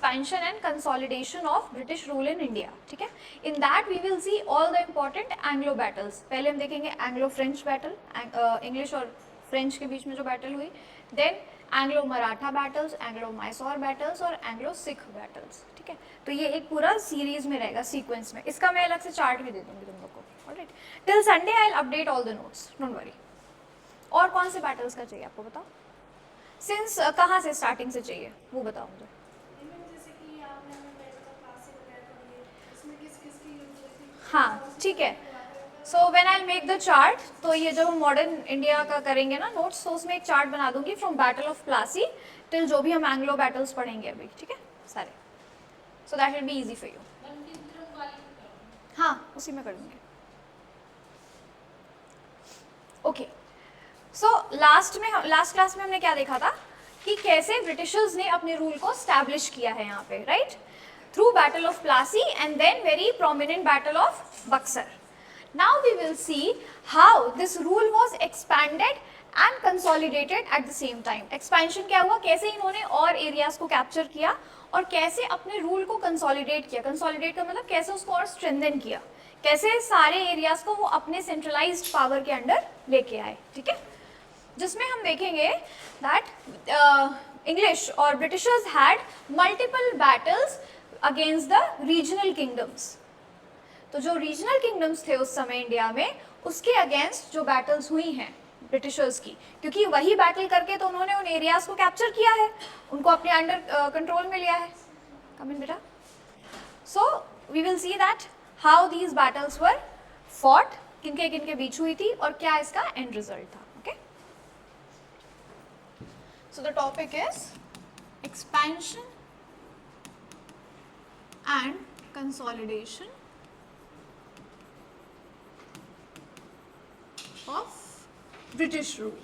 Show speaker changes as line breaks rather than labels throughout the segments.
expansion and consolidation of British rule in India. ठीक है, in that we will see all the important Anglo battles. पहले हम देखेंगे Anglo French battle, English और French के बीच में जो battle हुई, then Anglo Maratha battles, Anglo Mysore battles और Anglo Sikh battles. ठीक है, तो ये एक पूरा सीरीज में रहेगा सीक्वेंस में. इसका मैं अलग से चार्ट भी दे दूंगी तुम लोग को. Alright, till Sunday I will update all the notes, don't worry. और कौन से बैटल्स का चाहिए आपको बताओ? सिंस कहाँ से स्टार्टिंग से चाहिए वो बताओ मुझे. हाँ ठीक है. So when I make the chart, तो ये जब हम मॉडर्न इंडिया का करेंगे ना नोट्स, तो उसमें एक चार्ट बना दूंगी from battle of Plassey till जो भी हम एंग्लो बैटल्स पढ़ेंगे अभी. ठीक है सारे. So that will be easy for you. हाँ उसी में कर दूंगी. ओके. सो लास्ट क्लास में हमने क्या देखा था कि कैसे ब्रिटिशर्स ने अपने रूल को स्टैब्लिश किया है यहाँ पे, right, through battle of Plassey and then very prominent battle of Buxar. Now we will see how this rule was expanded and consolidated at the same time. Expansion क्या हुआ, कैसे इन्होंने और एरियाज को कैप्चर किया और कैसे अपने रूल को कंसोलिडेट किया. कंसोलिडेट का मतलब कैसे उसको और स्ट्रेंथन किया, कैसे सारे एरियाज को वो अपने सेंट्रलाइज्ड पावर के अंडर लेके आए. ठीक है, जिसमें हम देखेंगे दैट इंग्लिश और Britishers had multiple battles against the regional kingdoms. तो जो रीजनल किंगडम्स थे उस समय इंडिया में, उसके अगेंस्ट जो बैटल्स हुई हैं ब्रिटिशर्स की, क्योंकि वही बैटल करके तो उन्होंने उन एरियाज को कैप्चर किया है, उनको अपने अंडर कंट्रोल में लिया है. कम इन बेटा. So we will see that how these battles were fought, किनके बीच हुई थी और क्या इसका एंड रिजल्ट था. So the topic is expansion and consolidation of British rule.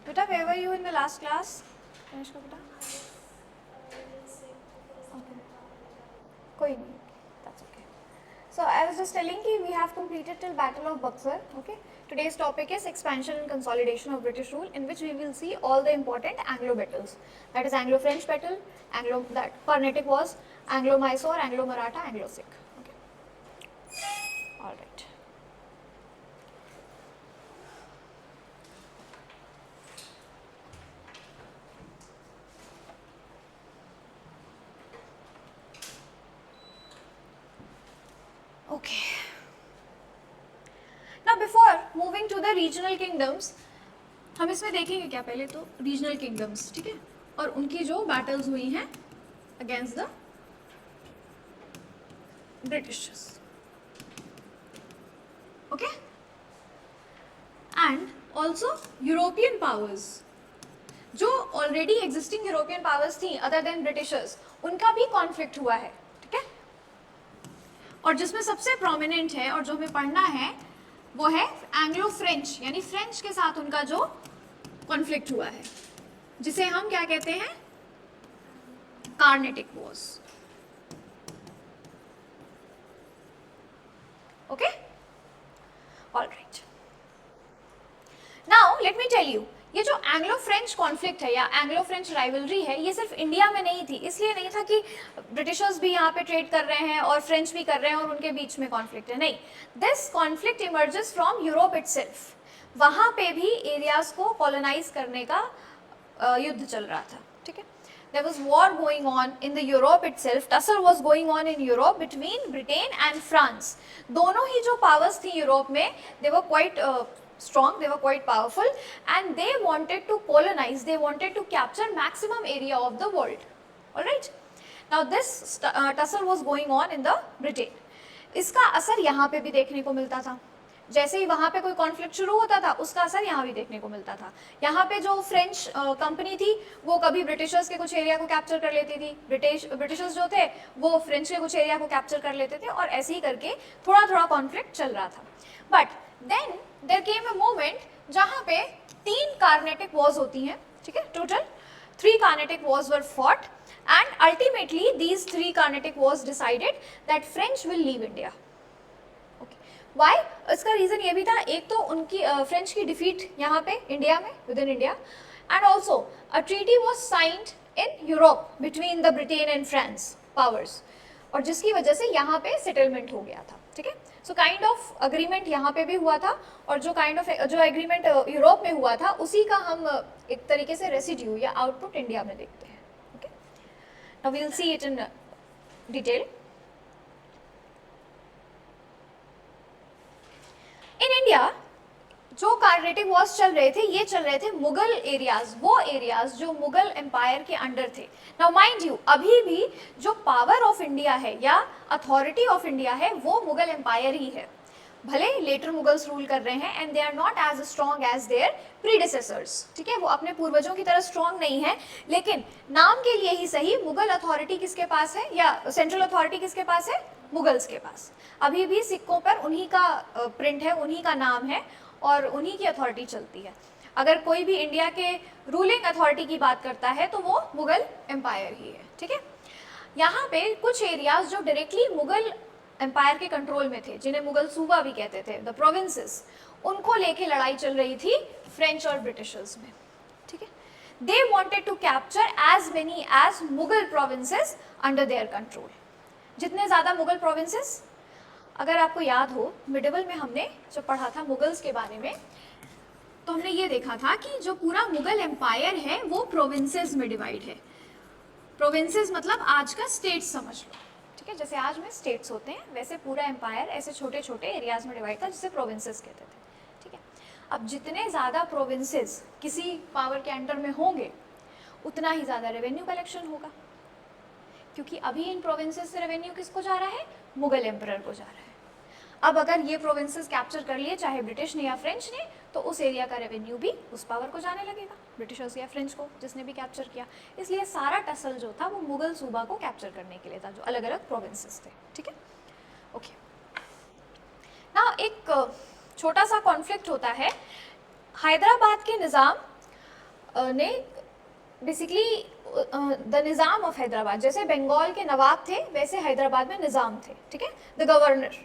Beta, where were you in the last class? Kanishka beta? Okay. कोई नहीं. So I was just telling you we have completed till Battle of Buxar. Okay. Today's topic is expansion and consolidation of British rule, in which we will see all the important Anglo battles. That is Anglo-French battle, that Carnatic Wars, Anglo-Mysore, Anglo-Maratha, Anglo-Sikh. Okay. All right. Okay. Now before moving to the regional kingdoms, हम इसमें देखेंगे क्या पहले तो regional kingdoms. ठीक है, और उनकी जो बैटल्स हुई हैं against the Britishers. Okay. And also European powers, जो ऑलरेडी एग्जिस्टिंग यूरोपियन पावर्स थी अदर देन ब्रिटिशर्स, उनका भी कॉन्फ्लिक्ट हुआ है. ठीक है, और जिसमें सबसे प्रोमिनेंट है और जो हमें पढ़ना है वो है एंग्लो फ्रेंच, यानी फ्रेंच के साथ उनका जो कॉन्फ्लिक्ट हुआ है, जिसे हम क्या कहते हैं, Carnatic wars. Okay, alright. Now let me tell you, ये जो एंग्लो फ्रेंच कॉन्फ्लिक्ट है या एंग्लो फ्रेंच राइवलरी है, ये सिर्फ इंडिया में नहीं थी. इसलिए नहीं था कि ब्रिटिशर्स भी यहाँ पे ट्रेड कर रहे हैं और फ्रेंच भी कर रहे हैं और उनके बीच में कॉन्फ्लिक्ट है. नहीं, this conflict emerges from Europe itself. वहाँ पे भी एरियाज को कॉलोनाइज करने का युद्ध चल रहा था. ठीक है, there was war going on in the Europe itself. Tussle was going on in Europe between Britain and France. दोनों ही जो पावर्स थी यूरोप में, they were quite strong, they were quite powerful, and they wanted to colonize, they wanted to capture maximum area of the world. All right. Now this tussle was going on in the Britain. इसका असर यहाँ पे भी देखने को मिलता था. जैसे ही वहाँ पे कोई कॉन्फ्लिक्ट शुरू होता था, उसका असर यहाँ भी देखने को मिलता था. यहाँ पे जो फ्रेंच कंपनी थी, वो कभी ब्रिटिशर्स के कुछ एरिया को कैप्चर कर लेती थी, ब्रिटिशर्स जो थे वो फ्रेंच के कुछ एरिया को कैप्चर कर लेते थे, और ऐसे ही करके थोड़ा थोड़ा कॉन्फ्लिक्ट चल रहा था. But then there came a moment जहाँ पे 3 कार्नेटिक वॉर्स होती हैं. ठीक है, total 3 Carnatic wars were fought, and ultimately these 3 Carnatic wars decided that French will leave India. Okay. Why, इसका रीज़न ये भी था, एक तो उनकी फ्रेंच की डिफीट यहाँ पे इंडिया में, with in India, and also a treaty was signed in Europe between the Britain and France powers, और जिसकी वजह से यहाँ पे सेटलमेंट हो गया था, ठीक है। सो काइंड ऑफ अग्रीमेंट यहाँ पे भी हुआ था, और जो काइंड ऑफ जो एग्रीमेंट यूरोप में हुआ था उसी का हम एक तरीके से रेसिड्यू या आउटपुट इंडिया में देखते हैं, okay. Now we will see it in detail. In India जो कार्नेटिक वॉर्स चल रहे थे, ये चल रहे थे मुगल एरियाज, वो एरियाज जो मुगल एम्पायर के अंडर थे। नाउ माइंड यू, अभी भी जो पावर ऑफ इंडिया है या अथॉरिटी ऑफ इंडिया है वो मुगल एम्पायर ही है। भले लेटर मुगल्स रूल कर रहे हैं and they are not as strong as their predecessors, ठीक है, वो अपने पूर्वजों की तरह स्ट्रॉन्ग नहीं है, लेकिन नाम के लिए ही सही मुगल अथॉरिटी किसके पास है, या सेंट्रल अथॉरिटी किसके पास है, मुगल्स के पास। अभी भी सिक्कों पर उन्हीं का प्रिंट है, उन्हीं का नाम है और उन्हीं की अथॉरिटी चलती है। अगर कोई भी इंडिया के रूलिंग अथॉरिटी की बात करता है तो वो मुगल एम्पायर ही है, ठीक है। यहाँ पे कुछ एरियाज जो डायरेक्टली मुगल एम्पायर के कंट्रोल में थे, जिन्हें मुगल सूबा भी कहते थे, द प्रोविंसेस, उनको लेके लड़ाई चल रही थी फ्रेंच और ब्रिटिशर्स में, ठीक है। They wanted to capture as many as Mughal provinces under their control. जितने ज़्यादा मुगल प्रोविंसेस, अगर आपको याद हो मिडिवल में हमने जब पढ़ा था मुगल्स के बारे में, तो हमने ये देखा था कि जो पूरा मुगल एम्पायर है वो प्रोविंसेस में डिवाइड है। प्रोविंसेस मतलब आज का स्टेट्स समझ लो, ठीक है, जैसे आज में स्टेट्स होते हैं वैसे पूरा एम्पायर ऐसे छोटे छोटे एरियाज में डिवाइड था, जिसे प्रोविंसेस कहते थे, ठीक है। अब जितने ज़्यादा प्रोविंसेस किसी पावर के अंडर में होंगे उतना ही ज़्यादा रेवेन्यू कलेक्शन होगा, क्योंकि अभी इन प्रोविंसेस से रेवेन्यू किसको जा रहा है, मुगल एम्परर को जा रहा है। अब अगर ये प्रोविंसेस कैप्चर कर लिए चाहे ब्रिटिश ने या फ्रेंच ने, तो उस एरिया का रेवेन्यू भी उस पावर को जाने लगेगा, ब्रिटिशर्स या फ्रेंच को, जिसने भी कैप्चर किया। इसलिए सारा टसल जो था वो मुगल सूबा को कैप्चर करने के लिए था, जो अलग अलग प्रोविंसेस थे, ठीक है, ओके। ना एक छोटा सा कॉन्फ्लिक्ट होता है, हैदराबाद के निज़ाम ने basically the Nizam of Hyderabad, जैसे बंगाल के नवाब थे वैसे हैदराबाद में निज़ाम थे, ठीक है, द गवर्नर,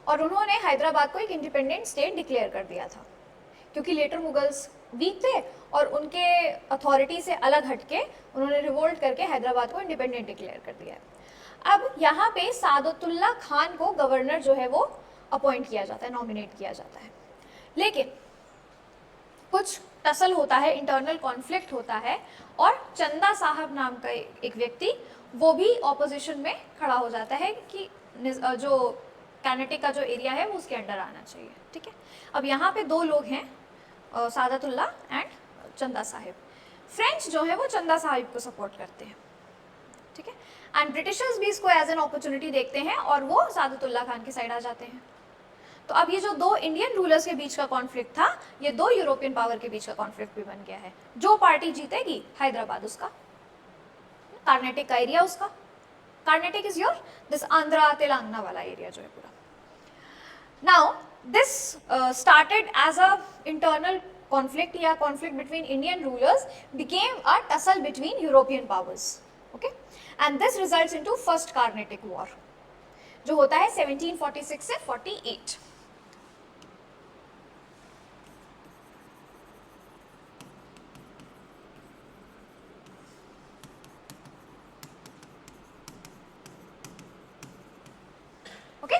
और उन्होंने हैदराबाद को एक इंडिपेंडेंट स्टेट डिक्लेयर कर दिया था, क्योंकि लेटर मुगल्स वीक थे और उनके अथॉरिटी से अलग हटके उन्होंने रिवोल्ट करके हैदराबाद को इंडिपेंडेंट डिक्लेयर कर दिया है। अब यहाँ पे सादतुल्ला खान को गवर्नर जो है वो अपॉइंट किया जाता है, नॉमिनेट किया जाता है, लेकिन कुछ टसल होता है, इंटरनल कॉन्फ्लिक्ट होता है, और चंदा साहब नाम का एक व्यक्ति वो भी ऑपोजिशन में खड़ा हो जाता है कि जो कर्नाटक का जो एरिया है वो उसके अंडर आना चाहिए, ठीक है। अब यहाँ पे दो लोग हैं, सादतुल्ला एंड चंदा साहिब। फ्रेंच जो है वो चंदा साहिब को सपोर्ट करते हैं, ठीक है, एंड ब्रिटिशर्स भी इसको एज एन अपॉर्चुनिटी देखते हैं और वो सादतुल्ला खान की साइड आ जाते हैं। तो अब ये जो दो इंडियन रूलर्स के बीच का कॉन्फ्लिक्ट था, ये दो यूरोपियन पावर के बीच का कॉन्फ्लिक्ट भी बन गया है। जो पार्टी जीतेगी, हैदराबाद उसका, कर्नाटक का एरिया उसका, Karnataka is your this Andhra Telangana वाला एरिया जो है पूरा। Now this started as a internal conflict या conflict between Indian rulers became a tussle between European powers, okay, and this results into first Carnatic war, जो होता है 1746 से 48। Okay,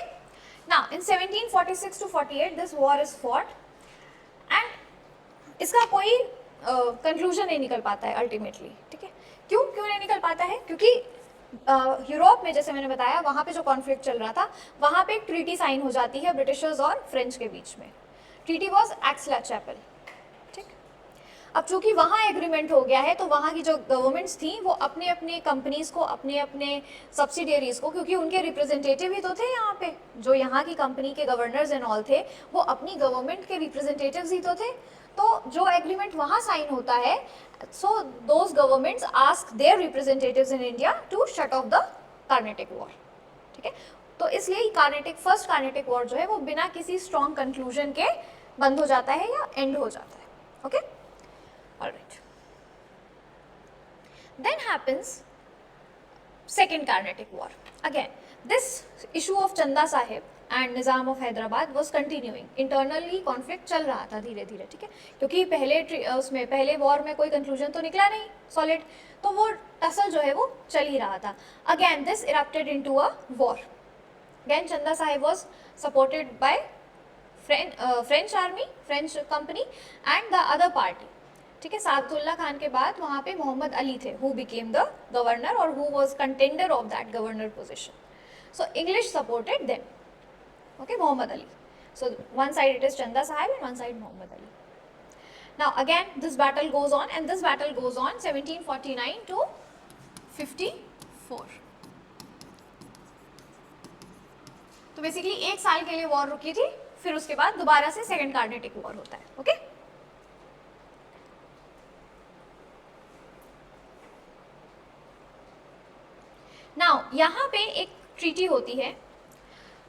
now in 1746 to 48 this war is fought and इसका कोई conclusion नहीं निकल पाता है अल्टीमेटली, ठीक है। क्यों नहीं निकल पाता है, क्योंकि यूरोप में जैसे मैंने बताया वहाँ पे जो कॉन्फ्लिक्ट चल रहा था, वहाँ पे एक ट्रीटी साइन हो जाती है ब्रिटिशर्स और फ्रेंच के बीच में। ट्रीटी वॉज एक्स-ला-चैपल, ठीक। अब चूंकि वहाँ एग्रीमेंट हो गया है तो वहाँ की जो गवर्नमेंट्स थी वो अपने अपने कंपनीज को, अपने अपने सब्सिडियरीज को, क्योंकि उनके रिप्रेजेंटेटिव ही तो थे यहाँ पे, जो यहाँ की कंपनी के गवर्नर्स एंड ऑल थे वो अपनी गवर्नमेंट के रिप्रेजेंटेटिव्स ही तो थे। तो जो एग्रीमेंट वहाँ साइन होता है, so those governments ask their representatives in India to shut off the Carnatic War, ठीक है। तो इसलिए फर्स्ट कार्नेटिक वॉर जो है वो बिना किसी स्ट्रॉन्ग कंक्लूजन के बंद हो जाता है या एंड हो जाता है, okay, alright. Then happens second Carnatic war. Again this issue of Chanda Sahib and Nizam of Hyderabad was continuing. Internally conflict चल रहा था धीरे धीरे, ठीक है, क्योंकि पहले वॉर में कोई कंक्लूजन तो निकला नहीं सॉलिड, तो वो टसल जो है वो चल ही रहा था. Again this erupted into a war. Again Chanda Sahib was supported by French army, French company and the other party, ठीक है. सादुल्ला खान के बाद वहाँ पे मोहम्मद अली थे, हु बिकेम द गवर्नर और who was contender of that governor position. So English supported them. Okay, Muhammad Ali. So one side it is Chanda Sahib and one side Muhammad Ali. Now again this battle goes on, and this battle goes on 1749 to 54. तो basically एक साल के लिए war रुकी थी, फिर उसके बाद दोबारा से सेकेंड कार्नेटिक वॉर होता है. ओके नाउ यहाँ पे एक ट्रीटी होती है.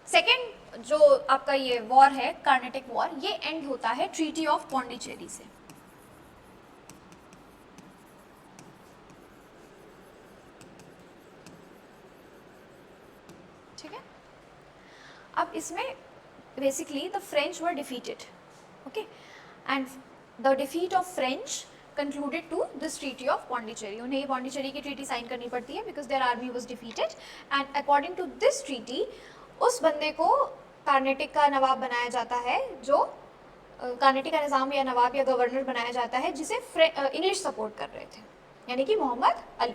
सेकेंड जो आपका ये वॉर है कार्नेटिक वॉर, ये एंड होता है ट्रीटी ऑफ पौंडीचेरी से. ठीक है. अब इसमें basically the French were defeated. Okay and the defeat of French concluded to this treaty of Pondicherry. उन्हें ये पौंडीचेरी की ट्रीटी साइन करनी पड़ती है because their army was defeated, and according to this treaty उस बंदे को कार्नेटिक का नवाब बनाया जाता है, जो कार्नेटिक का निज़ाम या नवाब या गवर्नर बनाया जाता है जिसे इंग्लिश सपोर्ट कर रहे थे, यानी कि Mohammad Ali.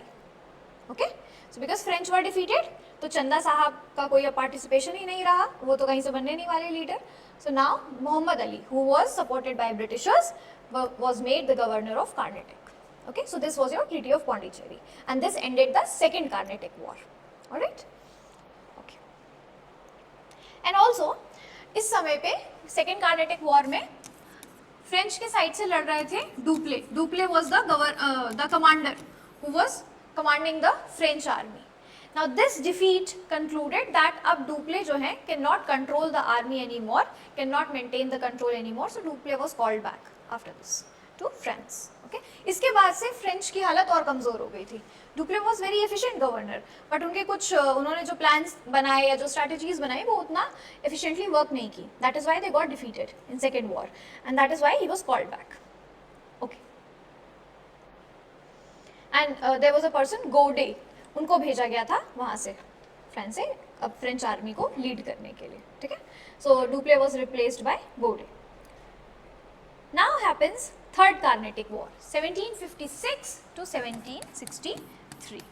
Okay so because French were defeated, तो चंदा साहब का कोई पार्टिसिपेशन ही नहीं रहा, वो तो कहीं से बनने नहीं वाले leader. So now Mohammad Ali, who was supported by Britishers, was made the governor of Carnatic. Okay, so this was your Treaty of Pondicherry, and this ended the Second Carnatic War. All right. Okay. And also, इस समय पे Second Carnatic War में French के side से लड़ रहे थे Dupleix. Dupleix was the commander who was commanding the French army. Now this defeat concluded that अब डुप्ले जो है cannot control the army anymore, cannot maintain the control anymore, so Dupleix was called back after this to France. Okay, इसके बाद से French की हालत और कमज़ोर हो गई थी. Dupleix was very efficient governor, but उनके कुछ उन्होंने जो प्लान्स बनाए या जो स्ट्रैटेजीज बनाई वो उतना एफिशिएंटली वर्क नहीं की. That is why they got defeated in second war, and that is why he was called back. Okay and there was a person Godeheu, उनको भेजा गया था वहाँ से फ्रांस से अब फ्रेंच आर्मी को लीड करने के लिए. ठीक है, सो डुप्ले वॉज रिप्लेस्ड बाय गोडे. Now happens Third Carnatic War, 1756 to 1763.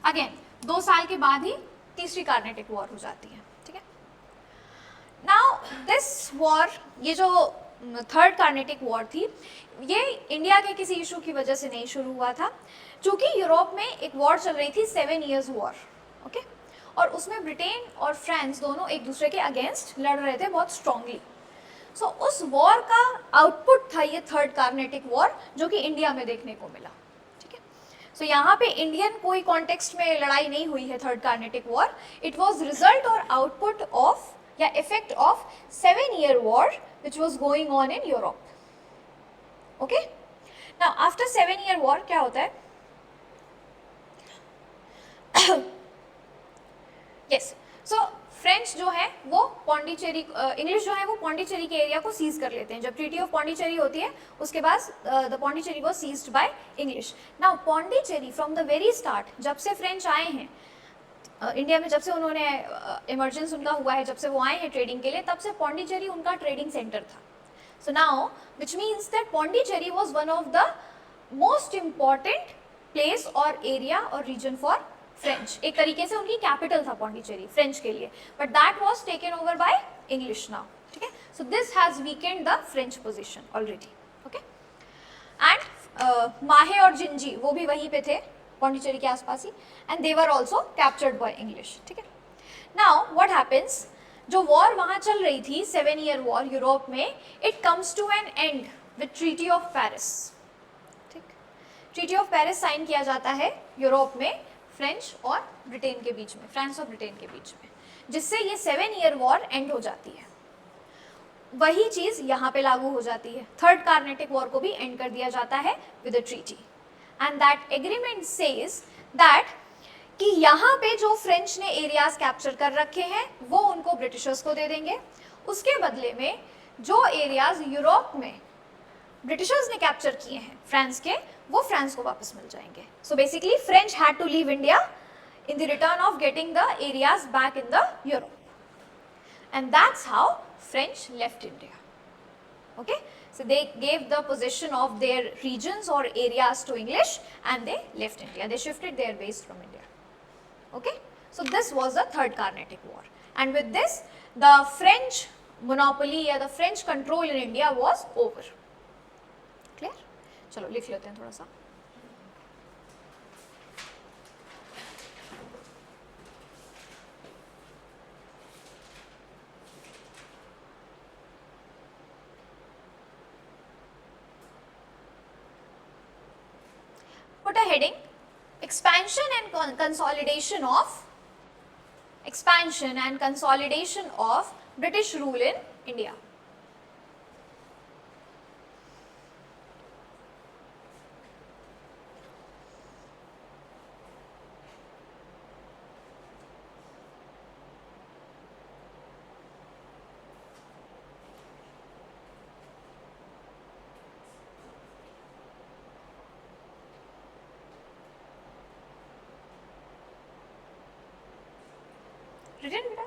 Again, 2 साल के बाद ही तीसरी कार्नेटिक वॉर हो जाती है. ठीक है. Now this war, ये जो थर्ड कार्नेटिक वॉर थी, ये इंडिया के किसी इशू की वजह से नहीं शुरू हुआ था, क्योंकि यूरोप में एक वॉर चल रही थी 7 years वॉर. ओके और उसमें ब्रिटेन और फ्रांस दोनों एक दूसरे के अगेंस्ट लड़ रहे थे बहुत स्ट्रांगली. सो उस वॉर का आउटपुट था ये थर्ड कार्नेटिक वॉर, जो कि इंडिया में देखने को मिला. ठीक है, सो यहाँ पे इंडियन कोई कॉन्टेक्स्ट में लड़ाई नहीं हुई है third Carnatic war. It was result और आउटपुट ऑफ या effect of 7 year war which was going on in Europe. Okay now after 7 year war क्या होता है? यस, सो फ्रेंच जो है वो पौंडीचेरी, इंग्लिश जो है वो पौंडीचेरी के एरिया को सीज कर लेते हैं. जब ट्रीटी ऑफ पौंडीचेरी होती है उसके बाद the Pondicherry was seized by English. Now Pondicherry from the very start, जब से फ्रेंच आए हैं इंडिया में, जब से उन्होंने इमरजेंस उनका हुआ है, जब से वो आए हैं ट्रेडिंग के लिए, तब से पौंडीचेरी उनका ट्रेडिंग सेंटर था. So now which means that Pondicherry was one of the most important place और एरिया और रीजन फॉर फ्रेंच. एक तरीके से उनकी कैपिटल था पौंडीचेरी फ्रेंच के लिए, but that was taken over bye English now. ठीक है, so this has Weeknd the French position already. Okay and माहे और जिंजी वो भी वहीं पे थे पौंडीचेरी के आसपास ही, and they were also captured by English. ठीक है, नाउ व्हाट हैपेंस, जो वॉर वहाँ चल रही थी 7 year वॉर यूरोप में, it comes to an end with treaty of Paris. ठीक, ट्रीटी ऑफ पेरिस साइन किया जाता है यूरोप में फ्रेंच और ब्रिटेन के बीच में, फ्रांस और ब्रिटेन के बीच में, जिससे ये 7 year वॉर एंड हो जाती है. वही चीज़ यहाँ पे लागू हो जाती है. थर्ड कार्नेटिक वॉर को भी एंड कर दिया जाता है with a treaty, and that agreement says that कि यहाँ पे जो फ्रेंच ने एरियाज कैप्चर कर रखे हैं वो उनको ब्रिटिशर्स को दे देंगे, उसके बदले में जो एरियाज यूरोप में ब्रिटिशर्स ने कैप्चर किए हैं फ्रांस के, वो फ्रांस को वापस मिल जाएंगे. So basically French had to leave India in the return of getting the areas back in the Europe, and that's how French left India. Okay, so they gave the possession of their regions or areas to English and they left India. They shifted their base from India. Okay, so this was the third Carnatic War, and with this the French monopoly or the French control in India was over. Clear? चलो लिख लेते हैं थोड़ा सा. Put a heading, expansion and consolidation of British rule in India. Written बेटा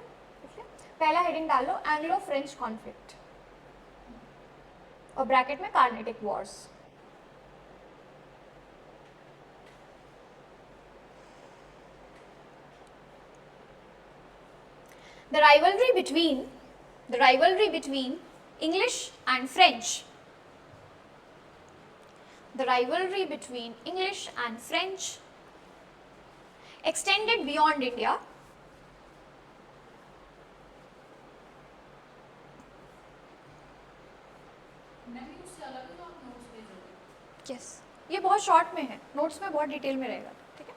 पहला heading डाल लो, एंग्लो फ्रेंच कॉन्फ्लिक्ट और ब्रैकेट में Carnatic wars. The rivalry between English and French. The rivalry between English and French extended beyond India. Yes, ये बहुत short में है, नोट्स में बहुत डिटेल में रहेगा. ठीक है,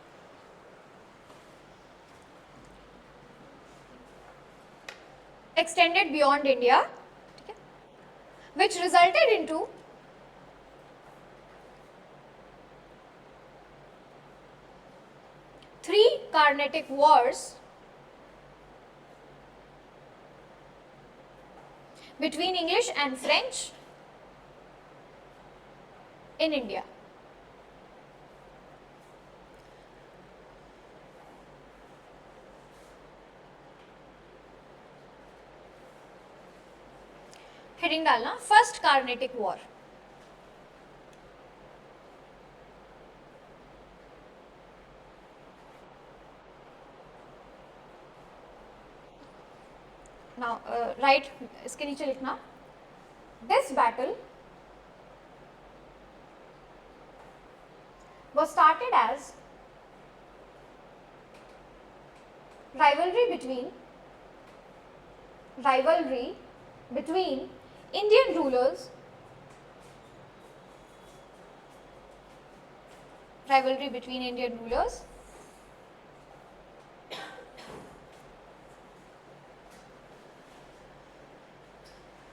extended beyond India, ठीक है, which resulted into three Carnatic wars between English and French in India. Heading डालना, first Carnatic war. Now right, इसके नीचे लिखना, this battle was started as rivalry between Indian rulers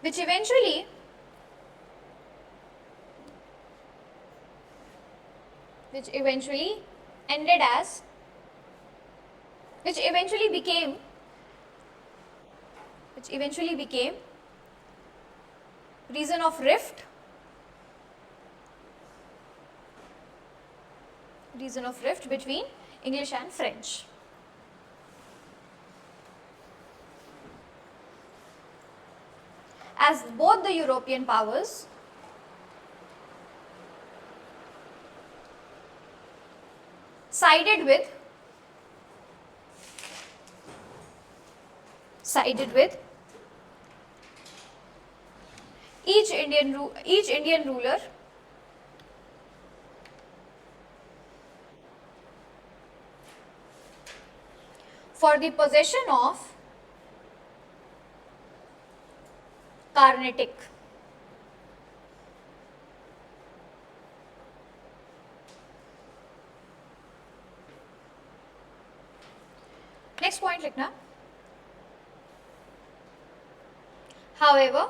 which eventually became reason of rift between English and French. As both the European powers sided with each Indian ruler for the possession of Carnatic. Next point लिखना. However,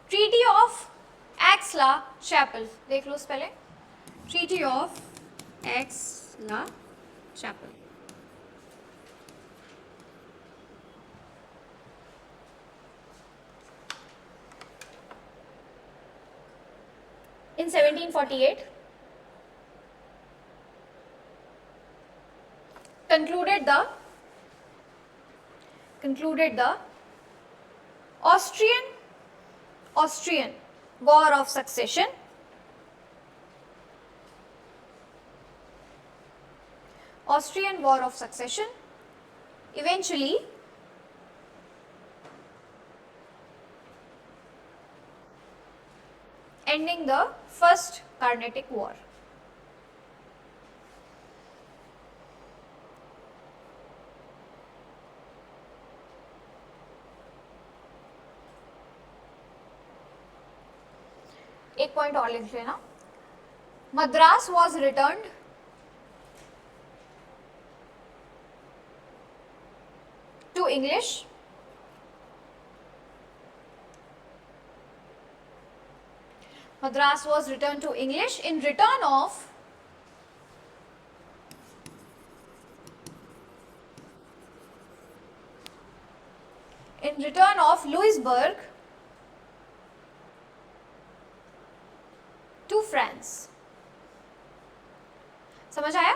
Treaty of Chapelle देख लो पहले, treaty of Aix la Chapelle. In 1748 concluded the Austrian War of Succession, eventually ending the First Carnatic War. एक point और लिख लेना, Madras was returned to English Madras was returned to English in return of Louisbourg to France. समझ आया?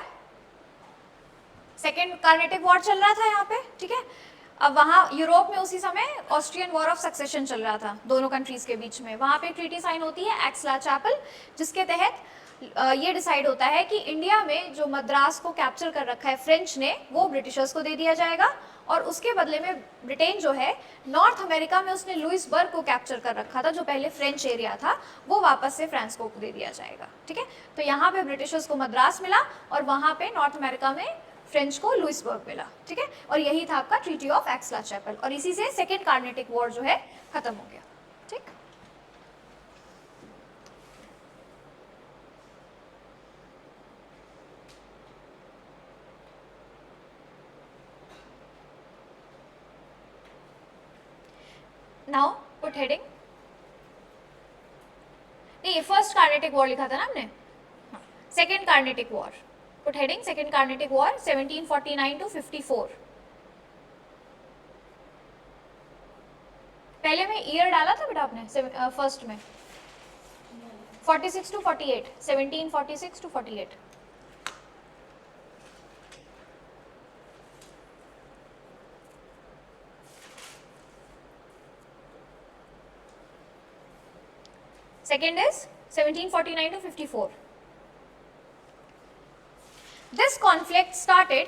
Second Carnatic war चल रहा था यहाँ पे, ठीक है। अब वहाँ यूरोप में उसी समय ऑस्ट्रियन वॉर ऑफ सक्सेशन चल रहा था दोनों कंट्रीज के बीच में। वहाँ पे ट्रीटी साइन होती है एक्सला चैपल, जिसके तहत ये डिसाइड होता है कि इंडिया में जो मद्रास को कैप्चर कर रखा है फ्रेंच ने, वो ब्रिटिशर्स को दे दिया जाएगा, और उसके बदले में ब्रिटेन जो है नॉर्थ अमेरिका में उसने लुइसबर्ग को कैप्चर कर रखा था, जो पहले फ्रेंच एरिया था, वो वापस से फ्रांस को दे दिया जाएगा, ठीक है। तो यहाँ पे ब्रिटिशर्स को मद्रास मिला और वहाँ पे नॉर्थ अमेरिका में फ्रेंच को लुइसबर्ग मिला, ठीक है। और यही था आपका ट्रीटी ऑफ एक्सला चैपल, और इसी से सेकेंड कार्नेटिक वॉर जो है खत्म हो गया, ठीक। नाउ पुट हेडिंग, नहीं फर्स्ट कार्नेटिक वॉर लिखा था ना हमने, second Carnatic war, put heading second Carnatic war 1749 to 54। पहले में ईयर डाला था बेटा आपने फर्स्ट में 46 to 48, 1746 to 48। Second is 1749 to 54. This conflict started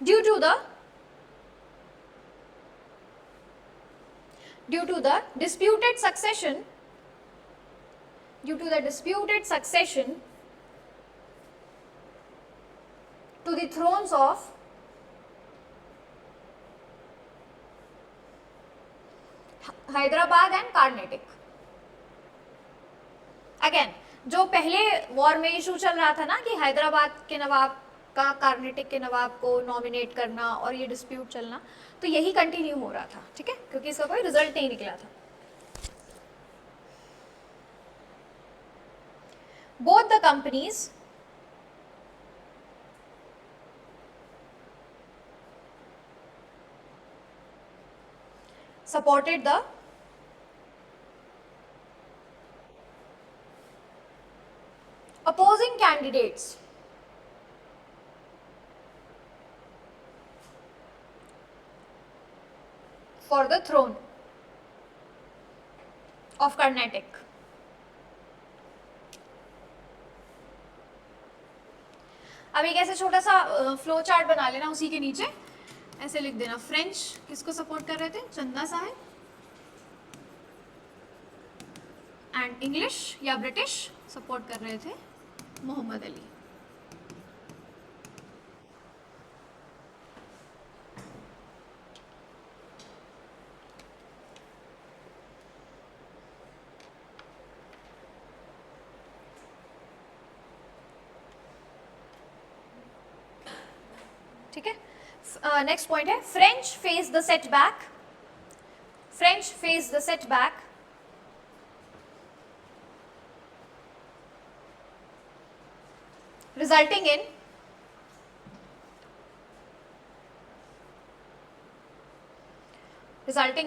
due to the disputed succession to the thrones of Hyderabad and Carnatic. Again जो पहले वॉर में इशू चल रहा था ना कि हैदराबाद के नवाब का कार्नेटिक के नवाब को नॉमिनेट करना और ये डिस्प्यूट चलना, तो यही कंटिन्यू हो रहा था, ठीक है, क्योंकि इसका कोई रिजल्ट नहीं निकला था। Both the companies supported the opposing candidates for the throne of Carnatic। अब एक ऐसे छोटा सा फ्लो चार्ट बना लेना, उसी के नीचे ऐसे लिख देना, फ्रेंच किसको सपोर्ट कर रहे थे, चंदा साहब, एंड इंग्लिश या ब्रिटिश सपोर्ट कर रहे थे मोहम्मद अली। नेक्स्ट पॉइंट है French face the setback, French face the setback resulting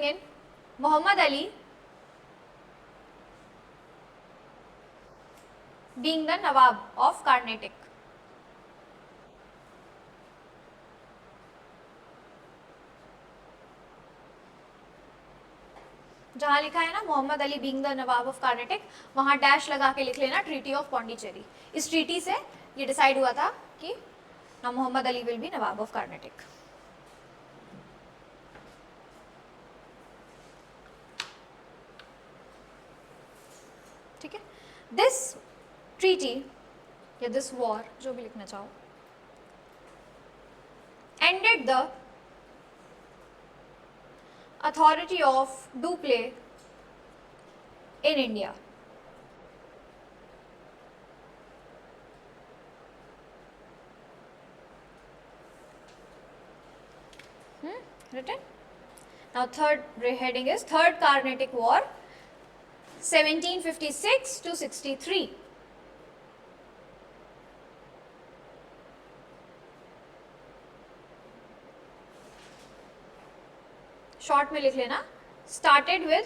in Muhammad Ali being the Nawab of Carnatic. जहां लिखा है ना Mohammad Ali being the nawab of Carnatic, वहां डैश लगा के लिख लेना ट्रीटी ऑफ पौंडीचेरी। इस ट्रीटी से ये डिसाइड हुआ था कि ना Mohammad Ali will be nawab of Carnatic. ठीक है, दिस ट्रीटी या दिस वॉर, जो भी लिखना चाहो, ended the authority of Dupleix in India. Written. Now third heading is Third Carnatic War, 1756 to 63. Short में लिख लेना, started with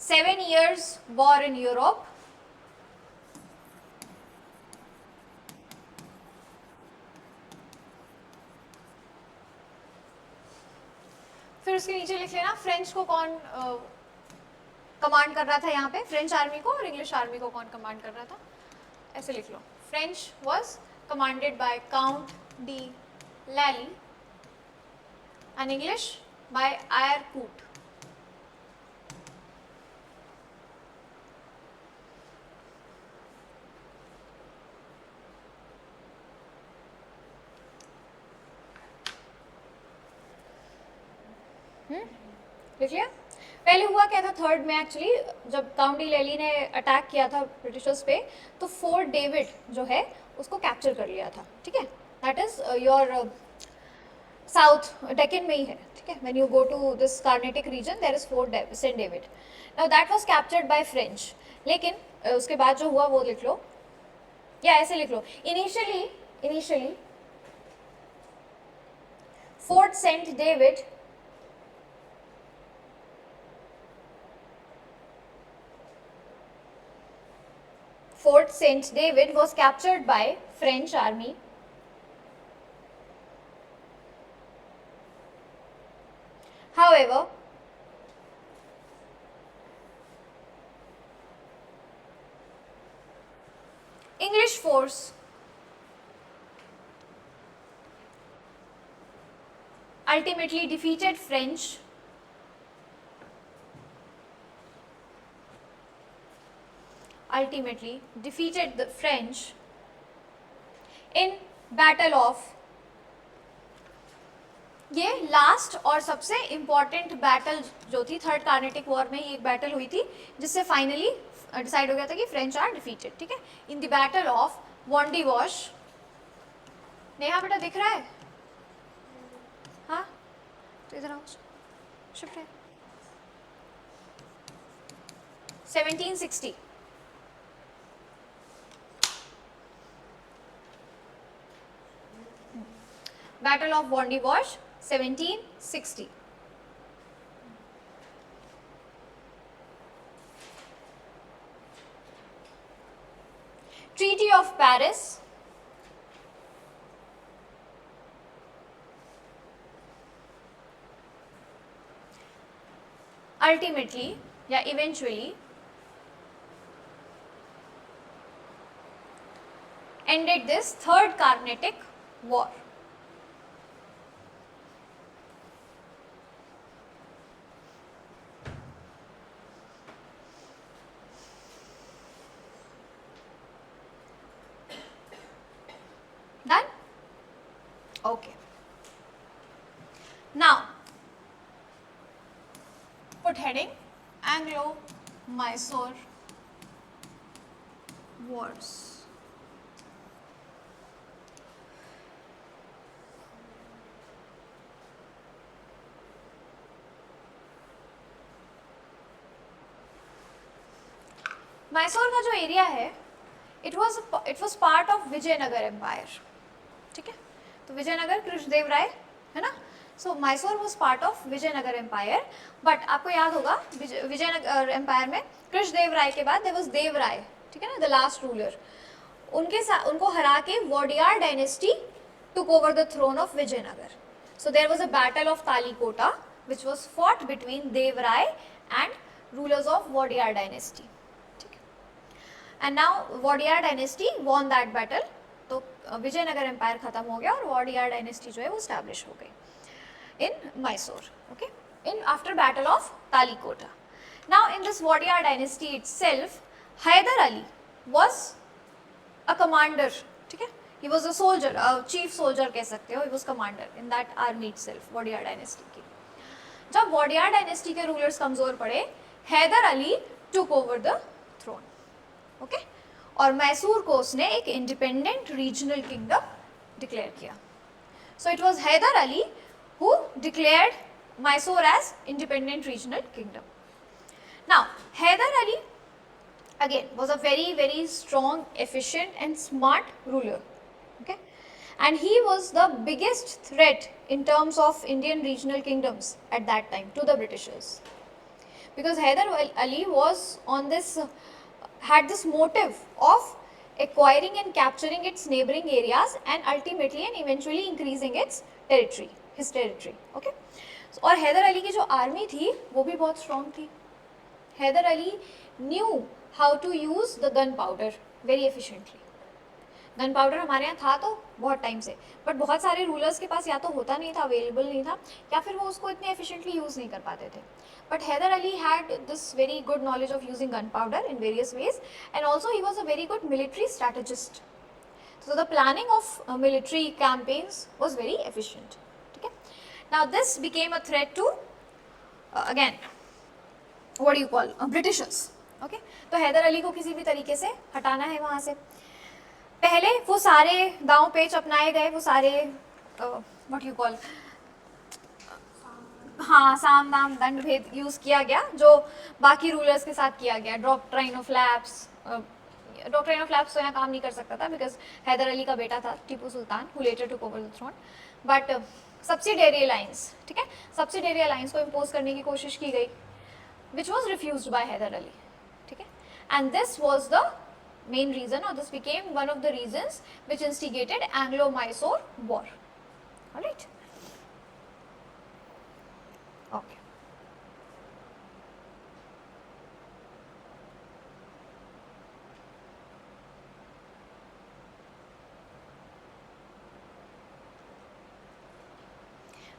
7 years war in Europe, फिर उसके नीचे लिख लेना फ्रेंच को कौन कमांड कर रहा था, यहाँ पे फ्रेंच आर्मी को और इंग्लिश आर्मी को कौन कमांड कर रहा था, ऐसे लिख लो। French was commanded by Count de Lally and English by Eyre-Coote. लिख लिया। पहले हुआ क्या था थर्ड में, एक्चुअली जब काउंट डी लैली ने अटैक किया था ब्रिटिशर्स पे, तो फोर्ट डेविड जो है उसको कैप्चर कर लिया था। ठीक है, that is your south Deccan में ही है। ठीक है, when you go to this Carnatic region there is Fort Saint David. Now that was captured by French, लेकिन उसके बाद जो हुआ वो लिख लो, या ऐसे लिख लो, initially Fort Saint David was captured by French army. However, English force ultimately defeated French in battle of, ये लास्ट और सबसे इंपॉर्टेंट बैटल जो थी थर्ड कार्नेटिक वॉर में, ये एक बैटल हुई थी जिससे फाइनली डिसाइड हो गया था कि फ्रेंच आर डिफीटेड। ठीक है, in the battle of Wandiwash. Neha बेटा दिख रहा है? हाँ, तो इधर आओ, शिफ्ट है। 1760 Battle of Wandiwash, 1760. Treaty of Paris, ultimately या eventually ended this Third Carnatic War. Done? Okay. Now, put heading Anglo-Mysore Wars. Mysore का जो एरिया है it was part of Vijayanagara empire, ठीक है। तो विजयनगर कृष्णदेव राय है ना, so Mysore was part of Vijayanagara empire. But आपको याद होगा विजयनगर एम्पायर में कृष्णदेव राय के बाद देयर वाज देव राय, ठीक है ना, द लास्ट रूलर। उनको हरा के Wodeyar dynasty took over the throne of Vijayanagar. So there was a battle of Talikota which was fought between Dev Rai and rulers of Wadiyar dynasty. And now Wadiyar dynasty won that battle. तो Vijayanagar empire खत्म हो गया और वॉडियार dynasty जो है वो establish हो गई in Mysore, okay, in after battle of Talikota. Now in this Wodeyar dynasty itself Hyder Ali was a commander, ठीक है, he was a soldier, chief soldier कह सकते हो, he was commander in that army itself, Wodeyar dynasty की। जब वॉडियार डायनेस्टी के रूलर्स कमजोर पड़े, Hyder Ali took over the throne, okay, और मैसूर को उसने एक इंडिपेंडेंट रीजनल किंगडम डिक्लेयर किया। So it was Hyder Ali who declared Mysore as independent regional kingdom. Now Hyder Ali again was a very strong, efficient and smart ruler, okay, and he was the biggest threat in terms of Indian regional kingdoms at that time to the Britishers, because Hyder Ali was on this had this motive of acquiring and capturing its neighboring areas and ultimately and eventually increasing its territory, his territory, okay. और हैदर अली की जो army थी वो भी बहुत strong थी। Hyder Ali knew how to use the gunpowder very efficiently. Gunpowder हमारे यहाँ था तो बहुत टाइम से, बट बहुत सारे रूलर्स के पास या तो होता नहीं था, अवेलेबल नहीं था, या फिर वो उसको इतने एफिशिएंटली यूज़ नहीं कर पाते थे। But Hyder Ali had this very good knowledge of using gunpowder in various ways and also he was a very good military strategist, so the planning of military campaigns was very efficient, ठीक है। Now this became a threat to again what you call Britishers, okay. तो हैदर अली को किसी भी तरीके से हटाना है वहाँ से। पहले वो सारे दांव पेच अपनाए गए, वो सारे व्हाट यू कॉल, हाँ, साम दाम दंड भेद यूज़ किया गया जो बाकी रूलर्स के साथ किया गया। डॉक्ट्राइन ऑफ लैप्स तो यहाँ काम नहीं कर सकता था बिकॉज हैदर अली का बेटा था Tipu Sultan who later took over the throne. But subsidiary alliance, ठीक है, सब्सिडेरी अलायंस को इम्पोज करने की कोशिश की गई which was refused by Hyder Ali, ठीक है। And this was the main reason, or this became one of the reasons which instigated Anglo-Mysore war. All right, okay.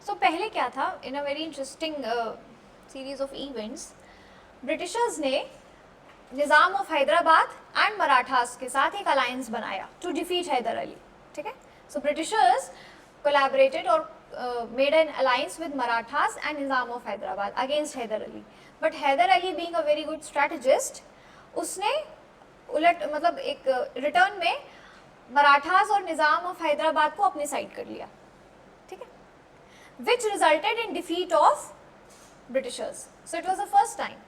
So पहले क्या था, in a very interesting series of events, Britishers ने निज़ाम of Hyderabad and Marathas के साथ एक alliance बनाया to defeat Haider Ali, ठीक है। सो ब्रिटिशर्स कोलैबोरेटेड और made an alliance with Marathas and Nizam of Hyderabad against Hyder Ali. But Hyder Ali being a very good strategist, उसने उलट मतलब एक रिटर्न में मराठास और निज़ाम ऑफ हैदराबाद को अपने साइड कर लिया, ठीक है, विच resulted in defeat of Britishers. So it was the first time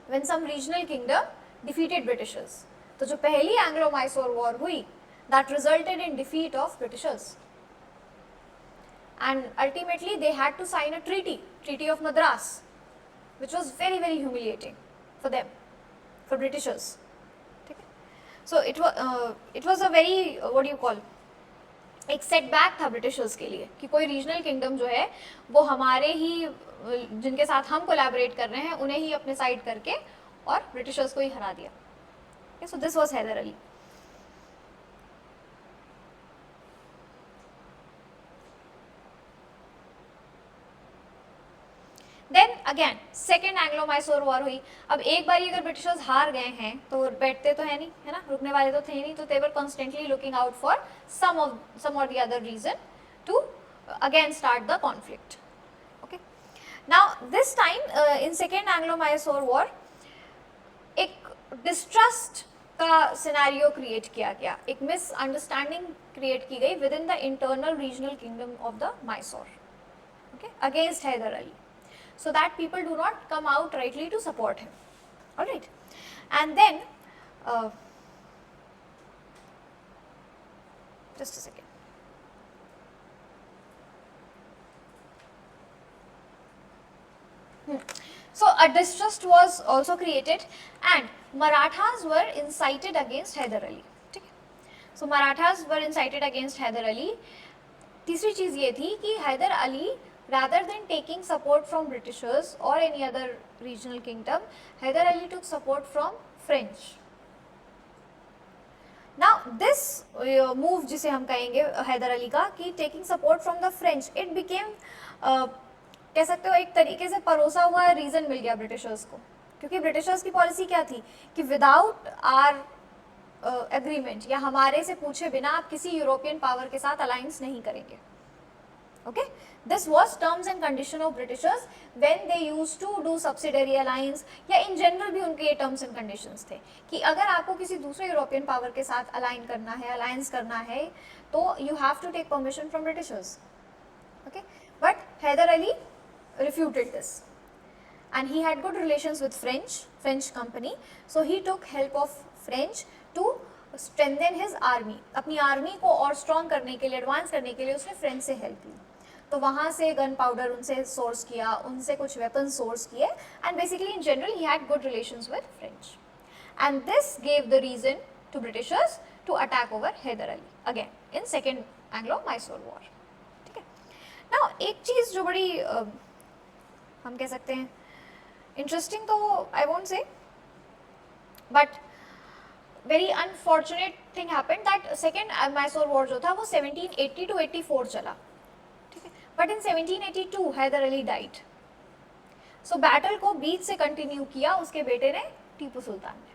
when some regional kingdom defeated Britishers. तो जो पहली एंग्लो-मैसूर वॉर हुई that resulted in defeat of Britishers, and ultimately they had to sign a treaty of Madras, which was very humiliating for them, for Britishers, ठीक है। So it was a very what do you call, एक setback था Britishers के लिए कि कोई regional kingdom जो है वो हमारे ही, जिनके साथ हम कोलैबोरेट कर रहे हैं उन्हें ही अपने साइड करके और ब्रिटिशर्स को ही हरा दिया। So this was Hyder Ali. Then again second Anglo Mysore war हुई। अब एक बार अगर ब्रिटिशर्स हार गए हैं तो बैठते तो है नहीं, है ना, रुकने वाले तो थे नहीं, तो they were constantly looking out for some और the other reason to again start the conflict, okay. Now this time in second Anglo Mysore war एक डिस्ट्रस्ट का सिनेरियो क्रिएट किया गया, एक मिसअंडरस्टैंडिंग क्रिएट की गई within the internal regional kingdom of the Mysore, okay, against Hyder Ali, so that people do not come out rightly to support him, all right. And then just a second. So a distrust was also created and Marathas were incited against Hyder Ali. ठीक है, so Marathas were incited against Hyder Ali. तीसरी चीज ये थी कि Haider Ali rather than taking support from Britishers or any other regional kingdom, Hyder Ali took support from French. Now this move जिसे हम कहेंगे हैदर अली का कि taking support from the French, it became कह सकते हो एक तरीके से परोसा हुआ रीजन मिल गया ब्रिटिशर्स को, क्योंकि ब्रिटिशर्स की पॉलिसी क्या थी कि विदाउट आर एग्रीमेंट या हमारे से पूछे बिना आप किसी यूरोपियन पावर के साथ अलायंस नहीं करेंगे. Okay, this was terms and condition of Britishers when they used to do subsidiary alliance, या इन जनरल भी उनके ये टर्म्स एंड कंडीशंस थे कि अगर आपको किसी दूसरे यूरोपियन पावर के साथ अलाइन करना है, अलायंस करना है, तो you have to take permission from Britishers. Okay, but Hyder Ali refuted this, and he had good relations with French company, so he took help of French to strengthen his army. अपनी army को और strong करने के लिए, advance करने के लिए उसने फ्रेंच से हेल्प ली. तो वहाँ से गन पाउडर उनसे सोर्स किया, उनसे कुछ वेपन सोर्स किए, and basically in general he had good relations with French, and this gave the reason to Britishers to attack over Hyder Ali again in second Anglo Mysore war. ठीक है, नाउ एक चीज़ जो बड़ी हम कह सकते हैं इंटरेस्टिंग, तो I won't say, but very unfortunate thing happened that second Mysore war जो था वो 1780 to 84 चला. ठीक है, but in 1782 Hyder Ali died. So battle को बीच से कंटिन्यू किया उसके बेटे ने, टीपू सुल्तान ने.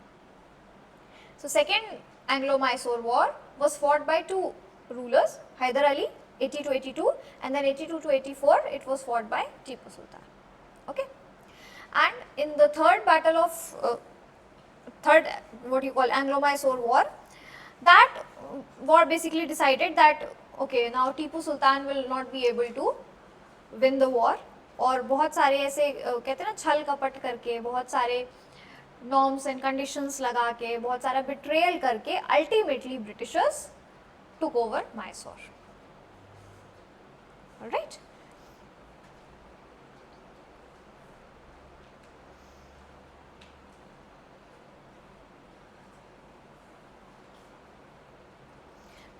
So second Anglo Mysore war was fought by two rulers, Hyder Ali 80 to 82, and then 82 to 84 it was fought by Tipu Sultan. Okay, and in the third battle of third what you call Anglo-Mysore war, that war basically decided that okay, now Tipu Sultan will not be able to win the war, और बहुत सारे ऐसे कहते हैं ना छल कपट करके, बहुत सारे नॉर्म्स एंड कंडीशंस लगा के, बहुत सारा बिट्रेयल करके ultimately Britishers took over Mysore. Alright,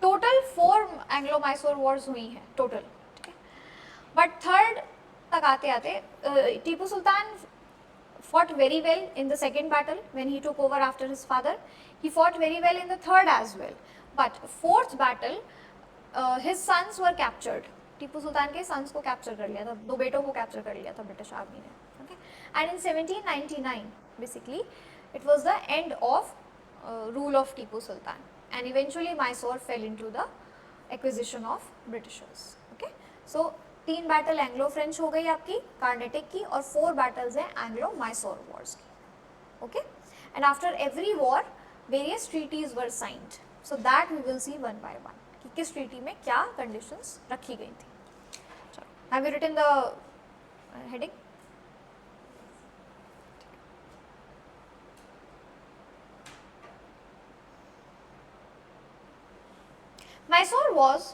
total 4 Anglo Mysore Wars हुई हैं टोटल. ठीक है, बट थर्ड तक आते आते Tipu Sultan fought very well in the second battle when he took over after his father. He fought very well in the third as well, but fourth battle his sons were captured. Tipu Sultan के sons को capture कर लिया था, दो बेटों को capture कर लिया था ब्रिटिश आर्मी ने. Okay, and in 1799 basically it was the end of rule of Tipu Sultan, and eventually Mysore fell into the acquisition of Britishers. Okay, so 3 battle Anglo French हो गई आपकी, कार्नेटिक की, और 4 बैटल्स हैं एंग्लो मैसूर वॉर्स की. Okay, and after every war various treaties were signed, so that we will see one by one कि किस treaty में क्या कंडीशंस रखी गई थी. चलो, have you written the heading? Mysore was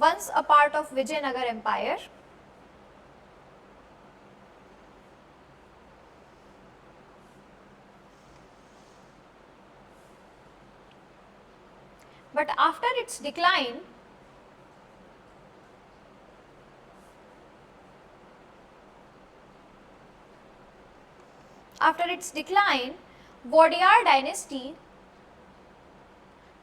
once a part of Vijayanagar Empire. But after its decline, Wadiyar dynasty,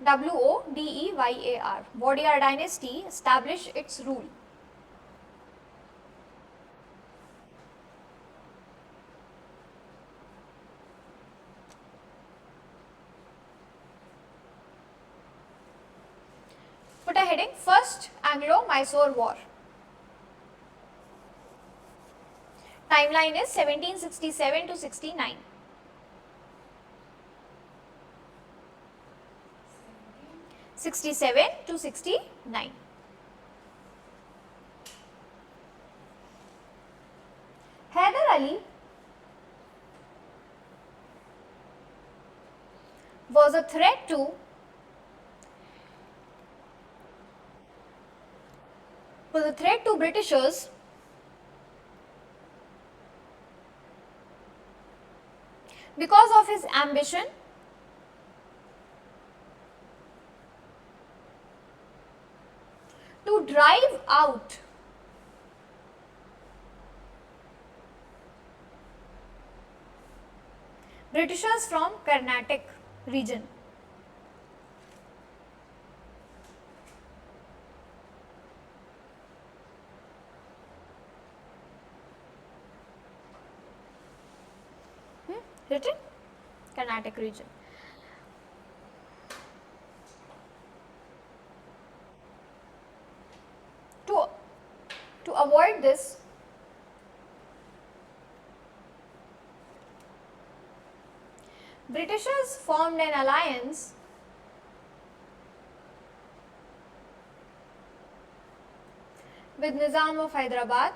Wodeyar, Wadiyar dynasty established its rule. Put a heading, First Anglo-Mysore War. Timeline is 1767 to 69. '67 to 69. was a threat to Britishers because of his ambition to drive out Britishers from Carnatic region. Written Carnatic region. To avoid this, Britishers formed an alliance with Nizam of Hyderabad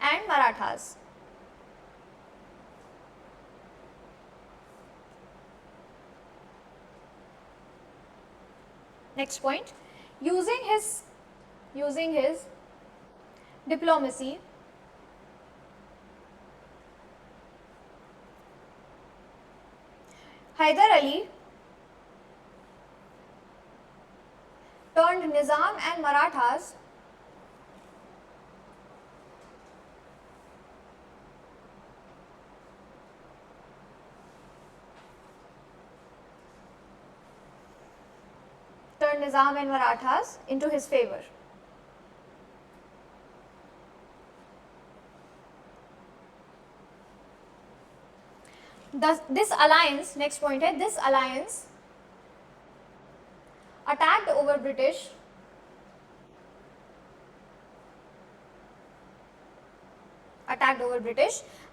and Marathas. Next point, using his diplomacy, Hyder Ali turned Nizam and Marathas into his favor. This alliance, next point है, this alliance attacked over British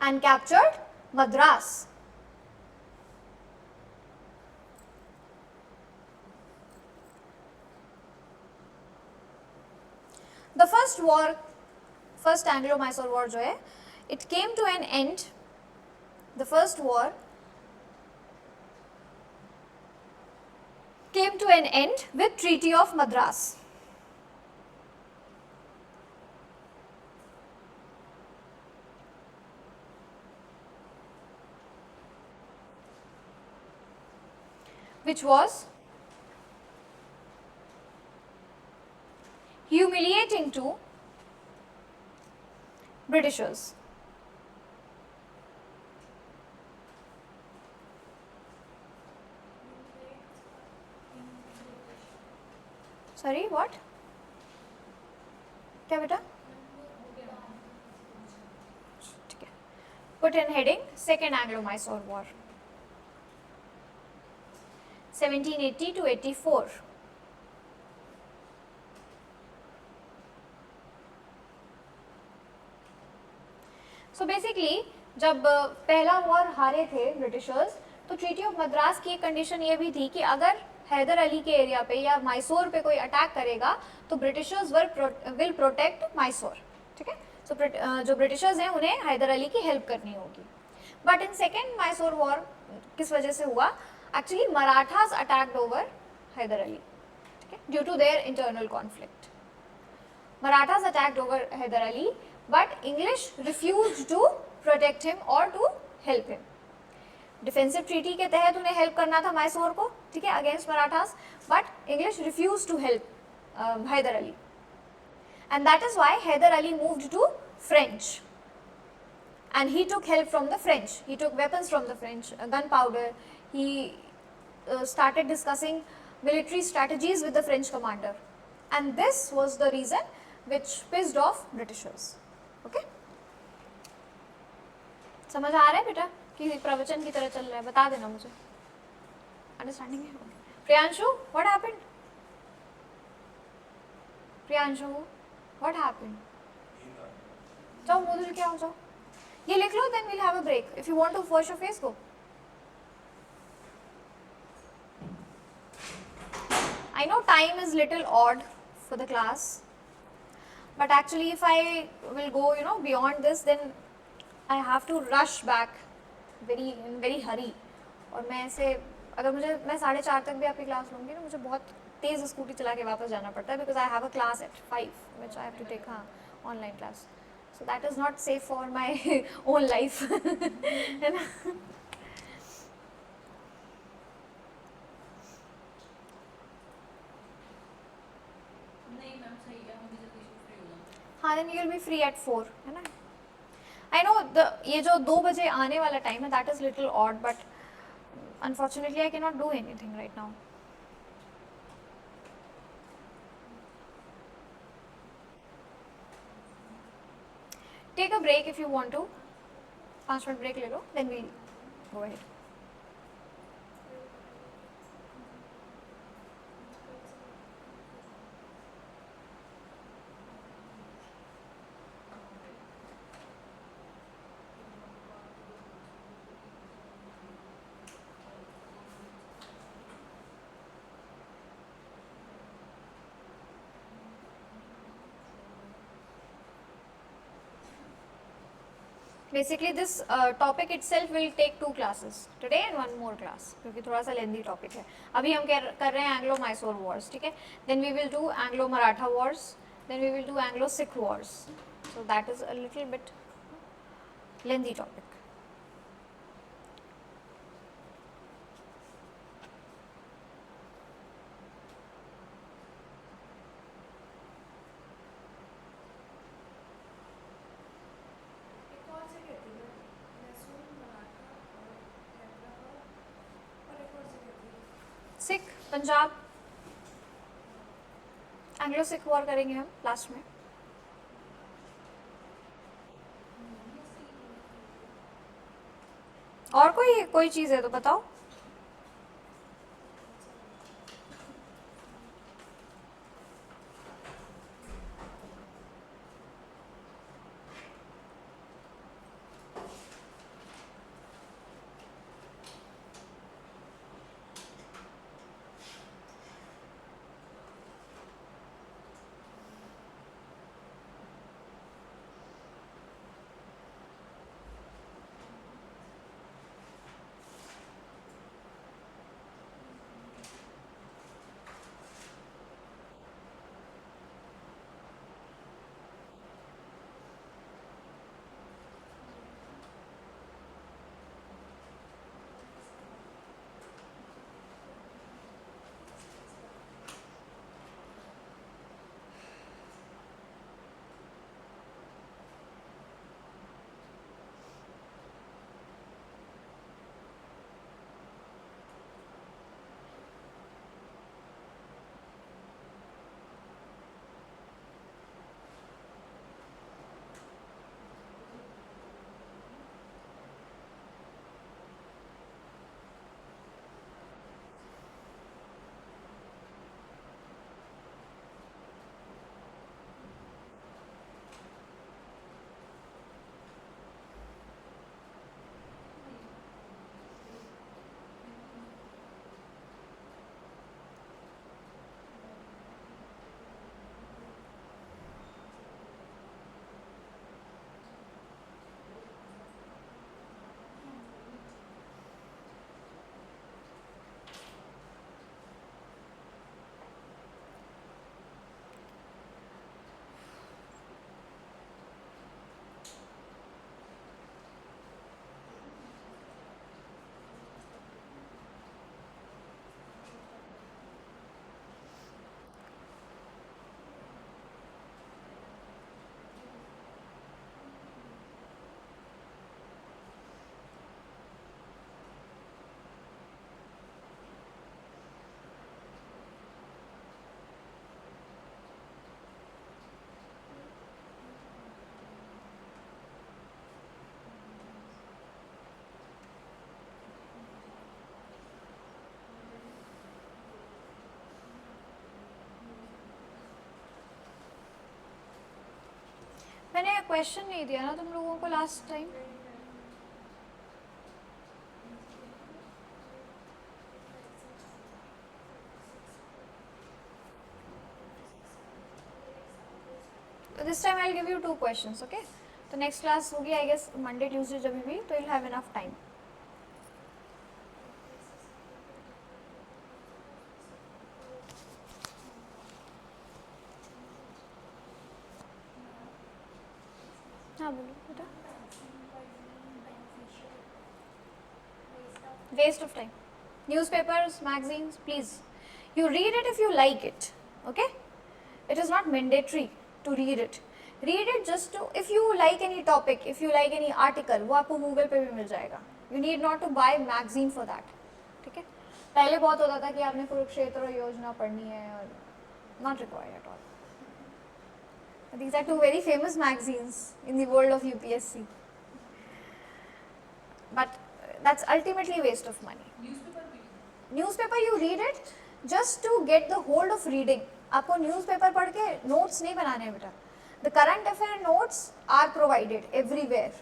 and captured Madras. The first Anglo-Mysore war जो है, it came to an end. The first war came to an end with Treaty of Madras. Which was humiliating to Britishers. Sorry, what? क्या बेटा? ठीक है. Put in heading Second Anglo-Mysore War, 1780 to 84. So basically जब पहला war हारे थे Britishers, तो treaty of Madras की एक कंडीशन ये भी थी कि अगर हैदर अली के एरिया पे या मैसूर पे कोई अटैक करेगा तो ब्रिटिशर्स विल प्रोटेक्ट मैसूर. ठीक है. सो जो ब्रिटिशर्स हैं उन्हें हैदर अली की हेल्प करनी होगी. But in second Mysore war किस वजह से हुआ? Actually Marathas attacked over Hyder Ali. ठीक है. Due to their internal conflict, Marathas attacked over Hyder Ali, but English refused to protect him और to help him. Defensive treaty के तहत उन्हें हेल्प करना था मैसूर को, ठीक है, against Marathas, but English refuse to help Hyder Ali, and that is why Hyder Ali moved to French, and he took help from the French. He took weapons from the French, gunpowder. He started discussing military strategies with the French commander, and this was the reason which pissed off Britishers. Okay? समझ आ रहा है बेटा कि प्रवचन की तरह चल रहा है? बता देना मुझे. अंडरस्टैंडिंग है? Priyanshu, what happened? Priyanshu, what happened? जाओ मुंह धुल के आओ, जाओ. ये लिख लो, then we'll have a break. If you want to wash your face, go. I know time is little odd for the class, but actually if I will go beyond this, then I have to rush back very hurry. और मैं ऐसे, अगर मैं 4:30 तक भी आपकी class लूँगी ना, मुझे बहुत तेज़ स्कूटी चला के वापस जाना पड़ता है, because I have a class at 5 which I have to take, हाँ, online class. So that is not safe for my own life. है ना. हाँ, then you will be free at 4, है ना. आई नो ये जो 2 बजे आने वाला टाइम है, that is little odd, but unfortunately I can not do anything right now. Take a break if you want to. 5 minute break ले लो, then we go ahead. Basically this topic itself will take 2 classes today and 1 more class, क्योंकि थोड़ा सा लेंदी topic है. अभी हम कर रहे हैं एंग्लो मैसूर वॉर्स, ठीक है. Then we will do Anglo Maratha wars, then we will do Anglo Sikh wars. So that is a little bit lengthy topic. Sikh, Punjab, Anglo Sikh war करेंगे हम लास्ट में. और कोई चीज़ है तो बताओ. मैंने क्वेश्चन नहीं दिया ना तुम लोगों को last time. This I will give you 2 questions, okay? तो नेक्स्ट क्लास होगी आई गेस मंडे ट्यूसडे जब भी, तो यू हैव इनफ टाइम. हाँ बोलो बेटा. Waste of time. Newspapers, magazines, please. You read it if you like it, okay? It is not mandatory to read it. Read it just to, if you like any topic, if you like any article, वो आपको Google पे भी मिल जाएगा. You need not to buy magazine for that. ठीक है? पहले बहुत होता था कि आपने कुरुक्षेत्र योजना पढ़नी है और not required at all. These are 2 very famous magazines in the world of UPSC. But that's ultimately waste of money. Newspaper you read it just to get the hold of reading. आपको newspaper पढ़ के notes नहीं बनाने हैं बेटा. The current affair notes are provided everywhere.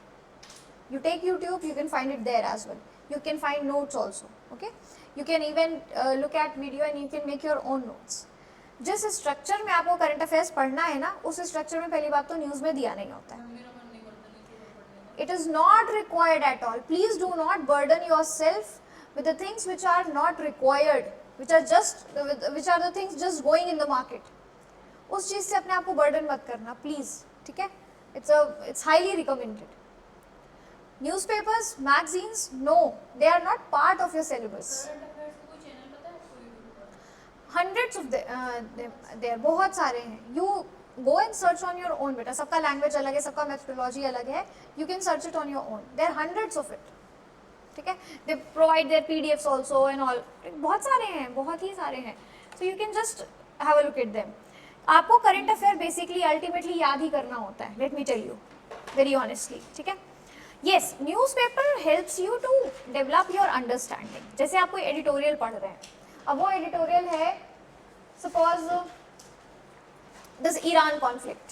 You take YouTube, you can find it there as well. You can find notes also, okay? You can even look at video and you can make your own notes. जिस structure में आपको current affairs पढ़ना है ना, उस structure में पहली बात तो न्यूज़ में दिया नहीं होता है. It is not required at all. Please do not burden yourself with the things which are not required, which are the things just going in the market. उस चीज़ से अपने आप को burden मत करना, please. ठीक है? It's highly recommended. Newspapers, magazines, no, they are not part of your syllabus. Hundreds of there बहुत सारे हैं. You go and search on your own बेटा. सबका language अलग है, सबका methodology अलग है. You can search it on your own. There are hundreds of it. ठीक है? They provide their PDFs also and all. बहुत सारे हैं, बहुत ही सारे हैं. So you can just have a look at them. आपको current affair basically ultimately याद ही करना होता है. Let me tell you very honestly. ठीक है? Yes, newspaper helps you to develop your understanding. जैसे आप कोई editorial पढ़ रहे हैं. अब वो एडिटोरियल है suppose this Iran conflict,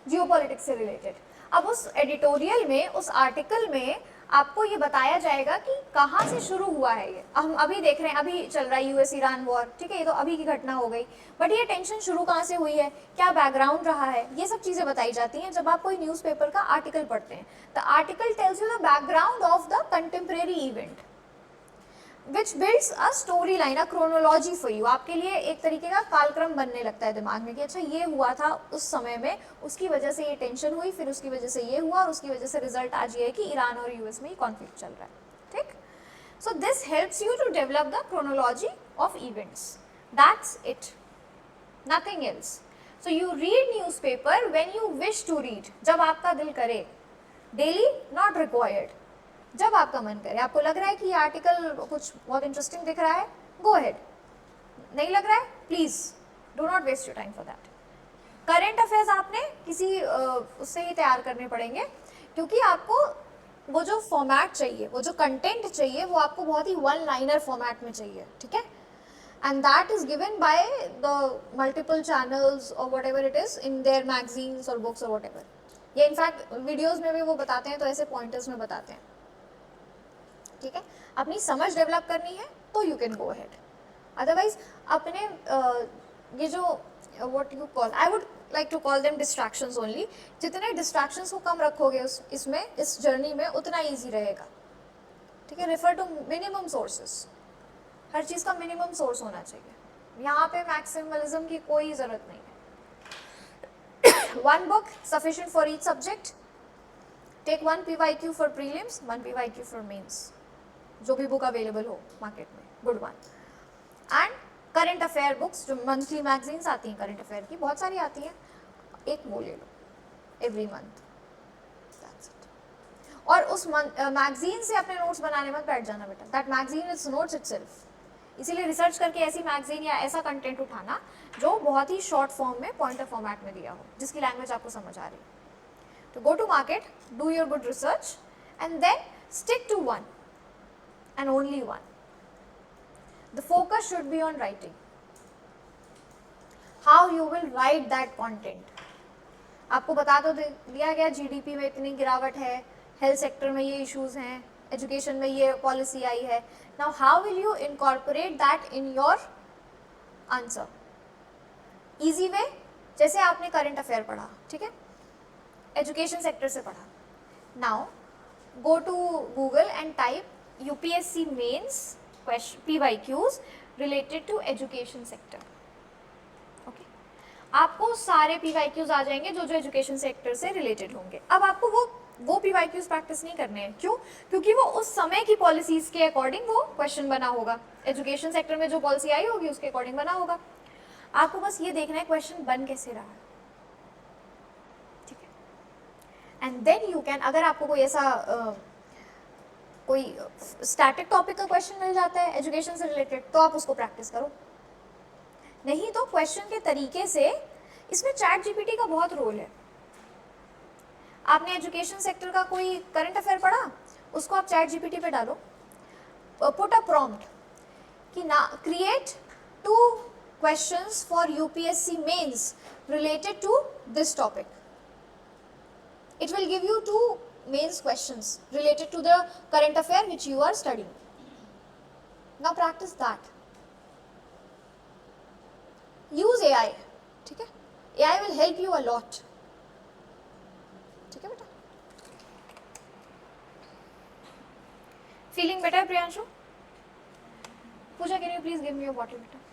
geopolitics से रिलेटेड. अब उस एडिटोरियल में, उस आर्टिकल में आपको ये बताया जाएगा कि कहाँ से शुरू हुआ है ये. हम अभी देख रहे हैं, अभी चल रहा है यूएस ईरान वॉर, ठीक है, ये तो अभी की घटना हो गई, बट ये टेंशन शुरू कहाँ से हुई है, क्या बैकग्राउंड रहा है, ये सब चीज़ें बताई जाती हैं जब आप कोई न्यूज़पेपर का आर्टिकल पढ़ते हैं. The article tells you the background of the contemporary event which builds a storyline, a chronology for you. आपके लिए एक तरीके का कालक्रम बनने लगता है दिमाग में कि अच्छा ये हुआ था उस समय में, उसकी वजह से ये टेंशन हुई, फिर उसकी वजह से ये हुआ और उसकी वजह से रिजल्ट आज ये है कि ईरान और यूएस में ये कॉन्फ्लिक्ट चल रहा है. ठीक? So this helps you to develop the chronology of events. That's it. Nothing else. So you read newspaper when you wish to read. जब आपका दिल करे. Daily not required. जब आपका मन करे, आपको लग रहा है कि ये आर्टिकल कुछ बहुत इंटरेस्टिंग दिख रहा है, गो अहेड. नहीं लग रहा है, please do not waste your time for that. Current affairs आपने किसी उससे ही तैयार करने पड़ेंगे, क्योंकि आपको वो जो फॉर्मेट चाहिए, वो जो कंटेंट चाहिए, वो आपको बहुत ही वन लाइनर फॉर्मेट में चाहिए. ठीक है? And that is given by the multiple channels और whatever it is in their magazines और बुक्स और वट एवर. ये इनफैक्ट वीडियोज में भी वो बताते हैं, तो ऐसे पॉइंटर्स में बताते हैं. ठीक है? अपनी समझ डेवलप करनी है तो you can go ahead. Otherwise अपने ये जो what you call, I would like to call them distractions only. जितने डिस्ट्रैक्शंस को कम रखोगे इसमें, इस जर्नी में, उतना ईजी रहेगा. ठीक है? Refer to minimum sources. हर चीज़ का मिनिमम सोर्स होना चाहिए. यहाँ पे मैक्सिमलिज्म की कोई ज़रूरत नहीं है. One book sufficient for each subject. Take 1 PYQ for prelims, 1 PYQ for mains, जो भी बुक अवेलेबल हो मार्केट में, good one. And current affair books, जो मंथली मैगजीन्स आती हैं करंट अफेयर की, बहुत सारी आती हैं, एक वो ले लो एवरी मंथ. और उस मैगजीन से अपने नोट्स बनाने मत बैठ जाना बेटा. That magazine is notes itself. इसीलिए रिसर्च करके ऐसी मैगजीन या ऐसा कंटेंट उठाना जो बहुत ही शॉर्ट फॉर्म में, पॉइंटर फॉर्मेट में दिया हो, जिसकी लैंग्वेज आपको समझ आ रही है. तो go to market, do your good research, and then stick to one and only one. The focus should be on writing. How you will write that content. आपको बता तो दिया गया GDP में इतनी गिरावट है, हेल्थ सेक्टर में ये इश्यूज हैं, एजुकेशन में ये पॉलिसी आई है. Now how will you incorporate that in your answer? Easy way, जैसे आपने करंट अफेयर पढ़ा, ठीक है, एजुकेशन सेक्टर से पढ़ा. Now go to Google and type UPSC mains question PYQs related to education sector. Okay. आपको सारे PYQs आ जाएंगे जो जो एजुकेशन सेक्टर से रिलेटेड होंगे. अब आपको वो PYQs प्रैक्टिस नहीं करने हैं. क्यों? क्योंकि वो उस समय की पॉलिसीज के अकॉर्डिंग वो क्वेश्चन बना होगा. एजुकेशन सेक्टर में जो पॉलिसी आई होगी उसके अकॉर्डिंग बना होगा. आपको बस ये देखना है क्वेश्चन बन कैसे रहा है. ठीक है. एंड देन यू कैन, अगर आपको कोई ऐसा कोई स्टैटिक टॉपिक का क्वेश्चन मिल जाता है एजुकेशन से रिलेटेड, तो आप उसको प्रैक्टिस करो. नहीं तो क्वेश्चन के तरीके से, इसमें चैट जीपीटी का बहुत रोल है. आपने एजुकेशन सेक्टर का कोई करंट अफेयर पढ़ा, उसको आप चैट जीपीटी पे डालो, पुट अ प्रॉम्प्ट कि ना create 2 questions for UPSC mains related to this topic. It will give you 2 mains questions related to the current affair which you are studying. Now practice that. Use AI. ठीक है? AI will help you a lot. ठीक है बेटा? Feeling better, Priyanshu? Pooja, can you please give me your bottle, beta?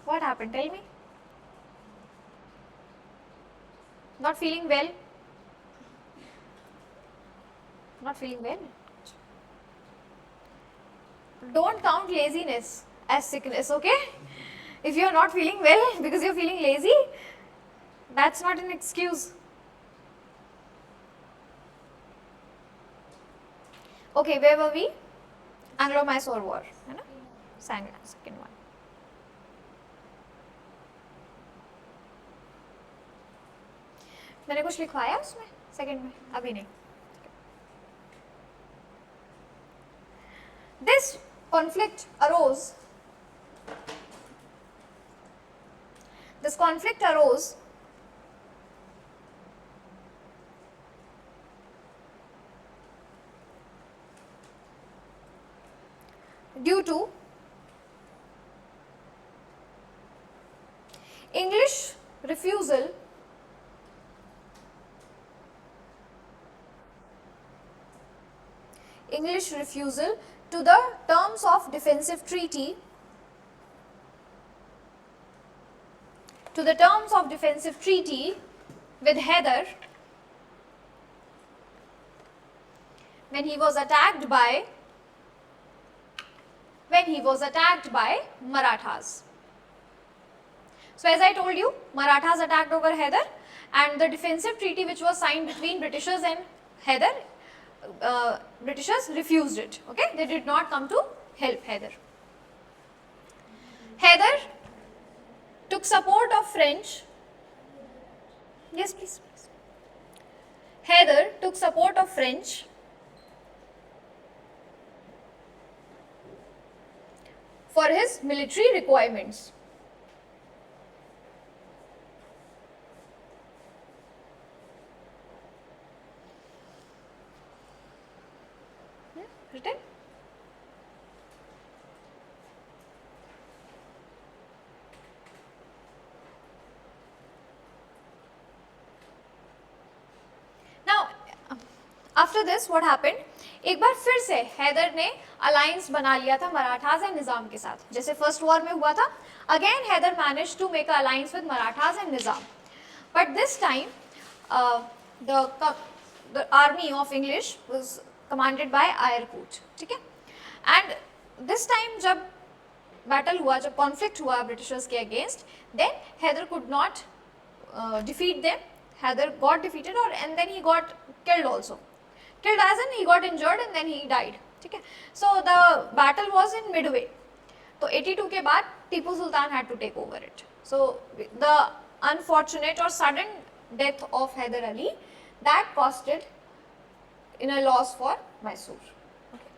What happened? Tell me. Not feeling well? Not feeling well? Don't count laziness as sickness, okay? If you're not feeling well because you're feeling lazy, that's not an excuse. Okay, where were we? Anglo-Mysore War, है ना? Second one. मैंने कुछ लिखवाया उसमें second में? अभी नहीं. This conflict arose. This conflict arose due to English refusal to the terms of defensive treaty with Hyder when he was attacked by Marathas. So as I told you, Marathas attacked over Hyder, and the defensive treaty which was signed between Britishers and Hyder, Britishers refused it. Okay, they did not come to help Hyder. Hyder took support of French. Yes, please. Hyder took support of French for his military requirements. Written? Now, after this what happened? एक बार फिर से हैदर ने alliance बना लिया था Marathas and निजाम के साथ, जैसे फर्स्ट वॉर में हुआ था. Again Hyder manage to make alliance with Marathas and Nizam, but this time the army of English was commanded by Eyre Coote. ठीक है, एंड दिस टाइम जब बैटल हुआ, जब कॉन्फ्लिक्ट हुआ ब्रिटिशर्स के against, then Hyder could not defeat them. Hyder got defeated, and then he got killed also. Killed as in he got injured and then he died. ठीक है, so the battle was in Midway. तो 82 के बाद Tipu Sultan had to take over it. So the unfortunate or sudden death of Hyder Ali, that costed in a loss for Mysore. Okay.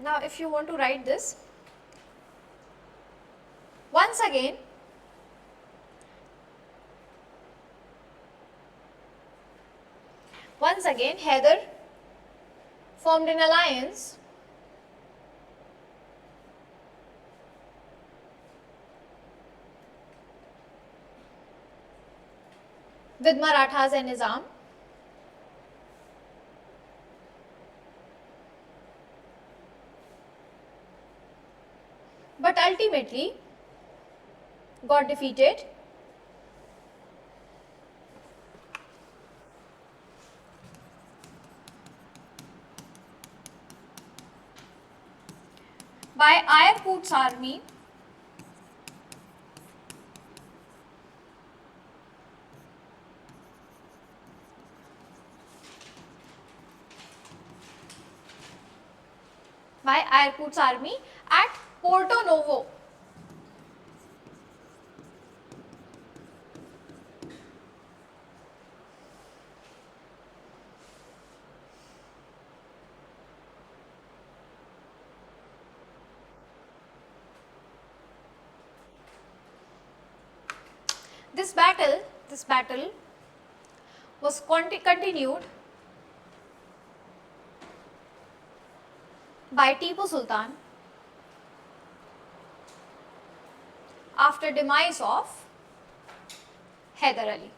Now if you want to write this, once again Hyder formed an alliance with Marathas and Nizam. But ultimately got defeated by Ayerkut's army at Porto Novo. This battle was continued by Tipu Sultan after demise of Hyder Ali.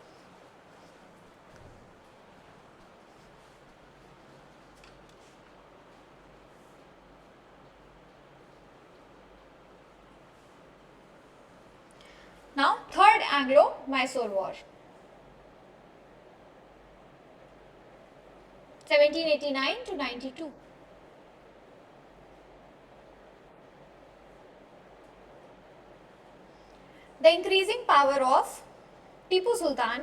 Anglo-Mysore War, 1789 to 92. The increasing power of Tipu Sultan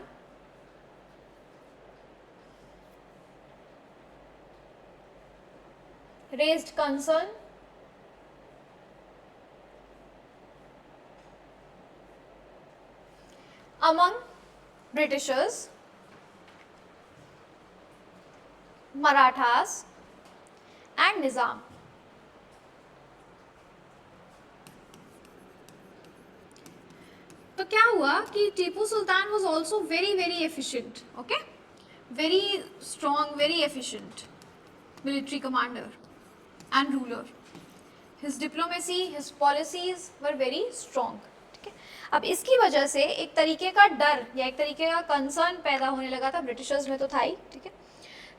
raised concern among Britishers, Marathas and Nizam. तो क्या हुआ कि Tipu Sultan was also very efficient, okay, very strong, very efficient military commander and ruler. His diplomacy, his policies were very strong. ठीक है, अब इसकी वजह से एक तरीके का डर या एक तरीके का कंसर्न पैदा होने लगा था, ब्रिटिशर्स में तो था ही, ठीक है,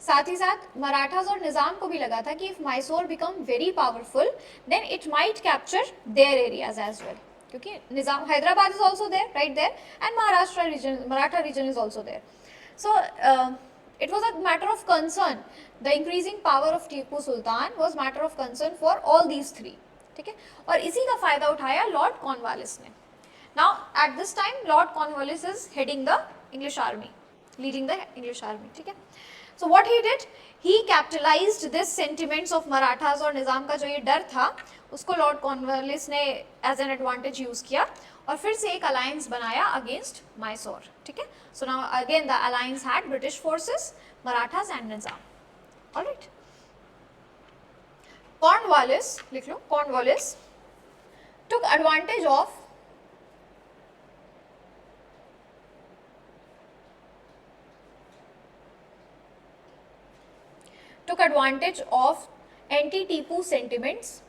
साथ ही साथ मराठास और निज़ाम को भी लगा था कि if Mysore become very powerful then it might capture their areas as well, क्योंकि Nizam Hyderabad is also there, right there, and Maharashtra region, Maratha region is also there. So it was a matter of concern. The increasing power of Tipu Sultan was matter of concern for all these three. ठीक है, और इसी का फायदा उठाया Lord Cornwallis ने. Now at this time Lord Cornwallis is heading the English army, leading the English army. ठीक है, so what he did, he capitalized this sentiments of Marathas और निज़ाम का जो ये डर था उसको लॉर्ड कॉर्नवालिस ने एज एन एडवांटेज यूज किया और फिर से एक अलायंस बनाया अगेंस्ट मैसूर. ठीक है, so now again the alliance had British forces, Marathas and Nizam. Alright, Cornwallis, लिख लो, Cornwallis took advantage of anti-Tipu sentiments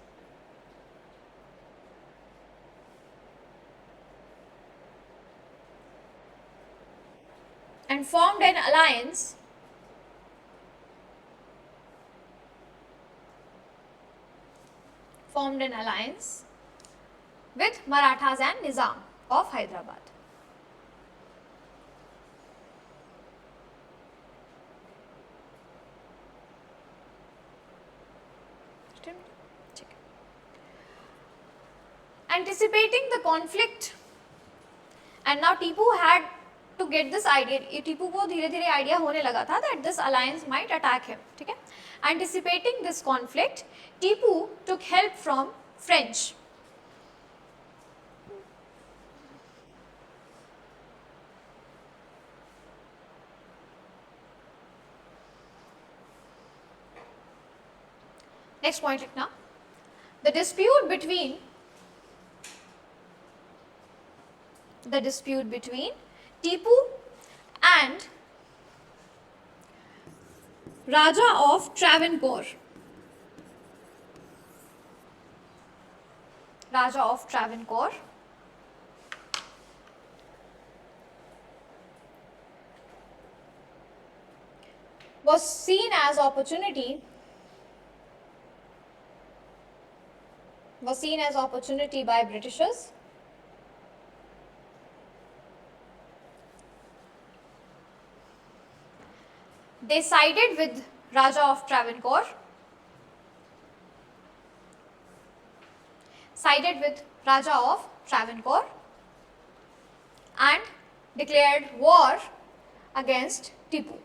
and formed an alliance with Marathas and Nizam of Hyderabad. Anticipating the conflict, and now Tipu had to get this idea. Tipu को धीरे धीरे idea होने लगा था that this alliance might attack him. ठीक है, anticipating this conflict, Tipu took help from French. Next point लिखना, the dispute between Tipu and Raja of Travancore. Was seen as opportunity by Britishers. They sided with Raja of Travancore, and declared war against Tipu.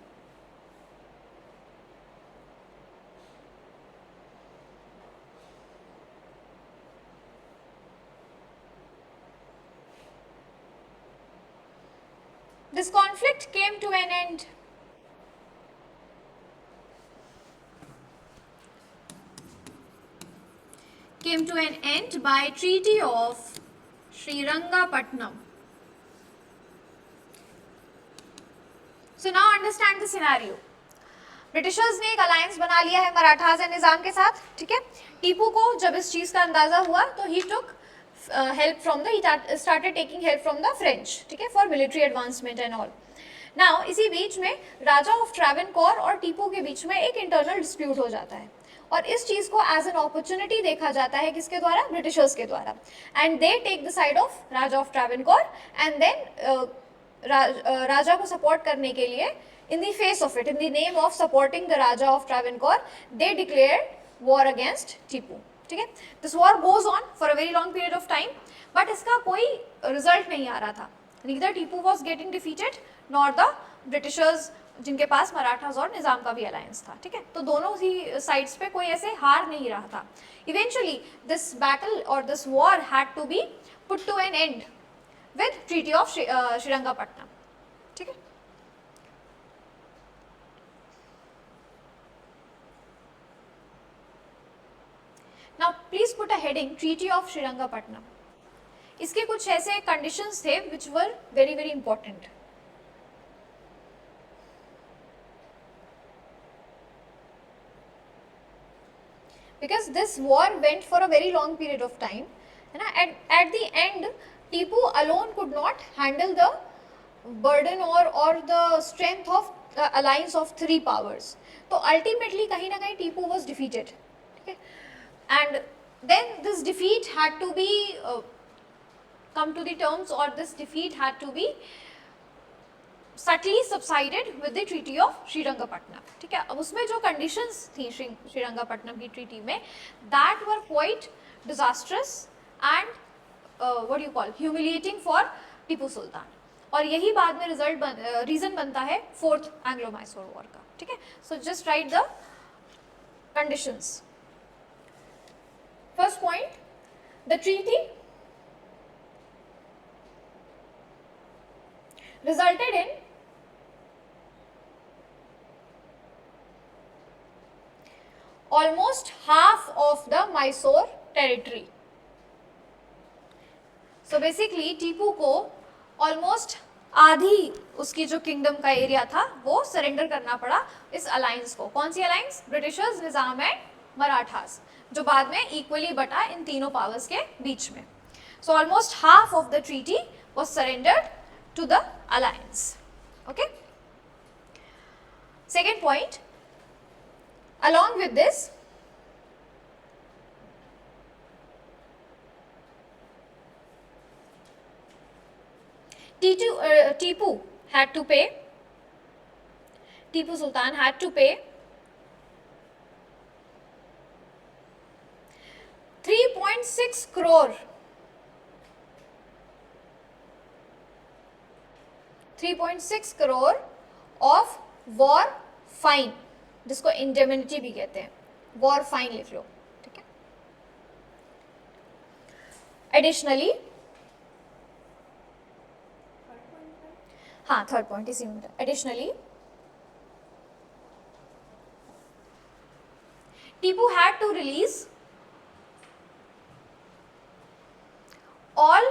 This conflict came to an end by Treaty of Srirangapatnam. So now understand the scenario. Britishers ने एक alliance बना लिया है Marathas and निज़ाम के साथ. ठीक है, टीपू को जब इस चीज़ का अंदाज़ा हुआ तो ही टुक help from the, he started taking help from the French, ठीक है, for military advancement and all. Now इसी बीच में राजा ऑफ ट्रैवनकोर और टीपू के बीच में एक इंटरनल डिस्प्यूट हो जाता है और इस चीज को एज एन अपॉर्चुनिटी देखा जाता है किसके द्वारा, ब्रिटिशर्स के द्वारा, and they take the side of Raja of Travancore and then Raja को सपोर्ट करने के लिए, in the face of it, in the name of supporting the Raja of Travancore, they declared war against Tipu. ठीक है, this war goes on for a very long period of time, but इसका कोई result नहीं आ रहा था. Neither Tipu was getting defeated nor the Britishers, जिनके पास मराठास और निजाम का भी अलायंस था. ठीक है, तो दोनों ही साइड्स पे कोई ऐसे हार नहीं रहा था. Eventually, this battle or this war had to be put to an end with Treaty of Srirangapatna. ठीक है. Now please put a heading Treaty of Srirangapatna. इसके कुछ ऐसे conditions थे which were very very important. Because this war went for a very long period of time, and at the end Tipu alone could not handle the burden or the strength of the alliance of three powers. So ultimately कहीं ना कहीं Tipu was defeated. Okay? And then this defeat had to be come to the terms, or this defeat had to be subtly subsided with the treaty of Srirangapatna. ठीक है, अब उसमें जो conditions थी श्रीरंगापट्टनम की treaty में, that were quite disastrous and what do you call humiliating for Tipu Sultan, और यही बाद में रीजन बनता है फोर्थ एंग्लो मैसूर वॉर का. ठीक है, so just right the conditions. First point, the treaty resulted in almost half of the Mysore territory. So basically Tipu को almost आधी उसकी जो किंगडम का एरिया था वो सरेंडर करना पड़ा इस अलायंस को. कौन सी alliance? Britishers, Nizam and Marathas, जो बाद में इक्वली बटा इन तीनों पावर्स के बीच में. So almost half of the treaty was surrendered to the alliance. Okay, second point, along with this Tipu had to pay, Tipu Sultan had to pay 3.6 crore 3.6 crore of war fine, जिसको indemnity भी कहते हैं, war fine लिख लो. ठीक है, additionally, हाँ third point इसी में, additionally Tipu had to release all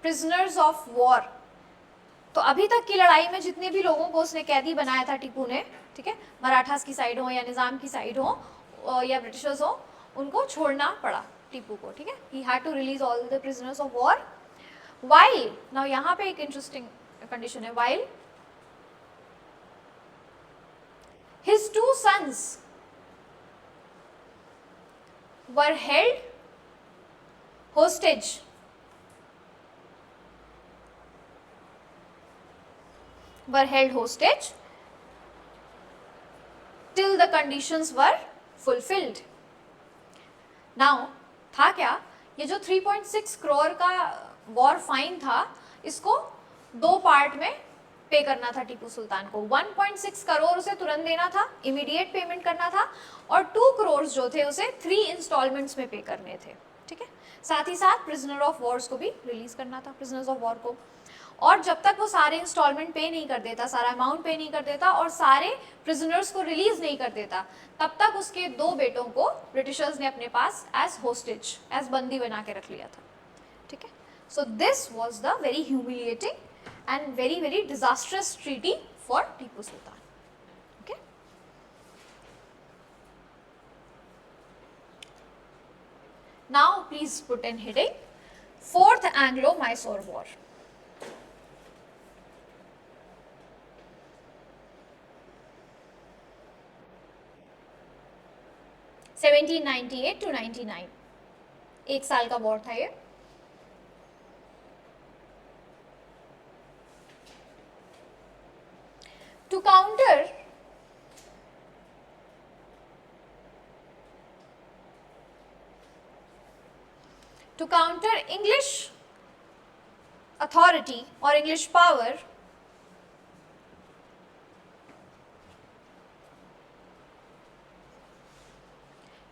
prisoners of war. तो अभी तक की लड़ाई में जितने भी लोगों को उसने कैदी बनाया था टीपू ने, ठीक है, मराठास की साइड हो या निजाम की साइड हो या ब्रिटिशर्स हो, उनको छोड़ना पड़ा टीपू को. ठीक है, he had to release all the prisoners of war. While, now यहाँ पे एक इंटरेस्टिंग कंडीशन है, while his two sons were held hostage till the conditions were fulfilled. Now था क्या, ये जो 3.6 करोड़ का वॉर फाइन था, इसको दो पार्ट में पे करना था टीपू सुल्तान को. 1.6 करोड़ उसे तुरंत देना था, इमीडिएट पेमेंट करना था, और 2 करोड़ जो थे उसे 3 इंस्टॉलमेंट्स में पे करने थे. ठीक है, साथ ही साथ प्रिजनर ऑफ वॉर्स को भी रिलीज करना था, प्रिजनर्स ऑफ वॉर को. और जब तक वो सारे इंस्टॉलमेंट पे नहीं कर देता, सारा अमाउंट पे नहीं कर देता और सारे प्रिजनर्स को रिलीज नहीं कर देता, तब तक उसके दो बेटों को ब्रिटिशर्स ने अपने पास एज होस्टेज, एज बंदी बना के रख लिया था. ठीक है, सो this was the very humiliating and very very disastrous treaty for Tipu Sultan. Okay, now please put in heading fourth Anglo Mysore war. 1798 to 99, एक साल का वॉर था ये। To counter English authority or English power,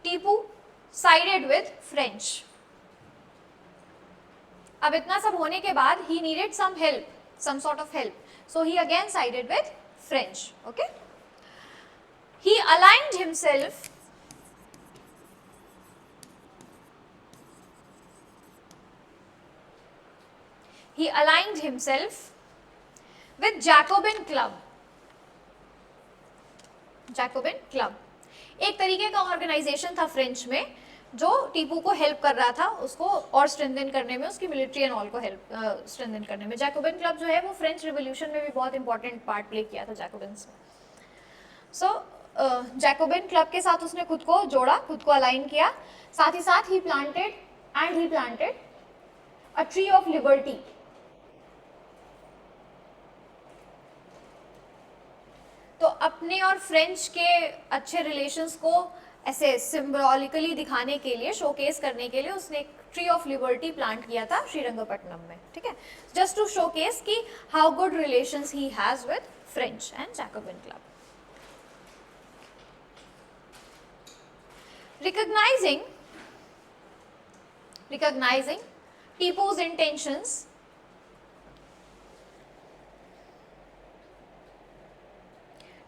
Tipu sided with French. अब इतना सब होने के बाद he needed some help, some sort of help, so he again sided with French. Okay, he aligned himself with Jacobin Club. Jacobin Club एक तरीके का organisation था फ्रेंच में जो टीपू को हेल्प कर रहा था उसको और स्ट्रेंथन करने में, उसकी मिलिट्री एंड ऑल को हेल्प स्ट्रेंथन करने में। जैकोबिन क्लब जो है वो फ्रेंच रिवॉल्यूशन में भी बहुत इंपॉर्टेंट पार्ट प्ले किया था जैकोबिन्स ने। सो जैकोबिन क्लब के साथ उसने खुद को जोड़ा, खुद को अलाइन किया, साथ ही साथ ही planted a tree of liberty. तो अपने और फ्रेंच के अच्छे रिलेशंस को ऐसे सिंबॉलिकली दिखाने के लिए, शोकेस करने के लिए उसने एक ट्री ऑफ लिबर्टी प्लांट किया था श्रीरंगपट्टनम में। ठीक है, जस्ट टू शोकेस कि how good relations he has with French and Jacobin club. recognizing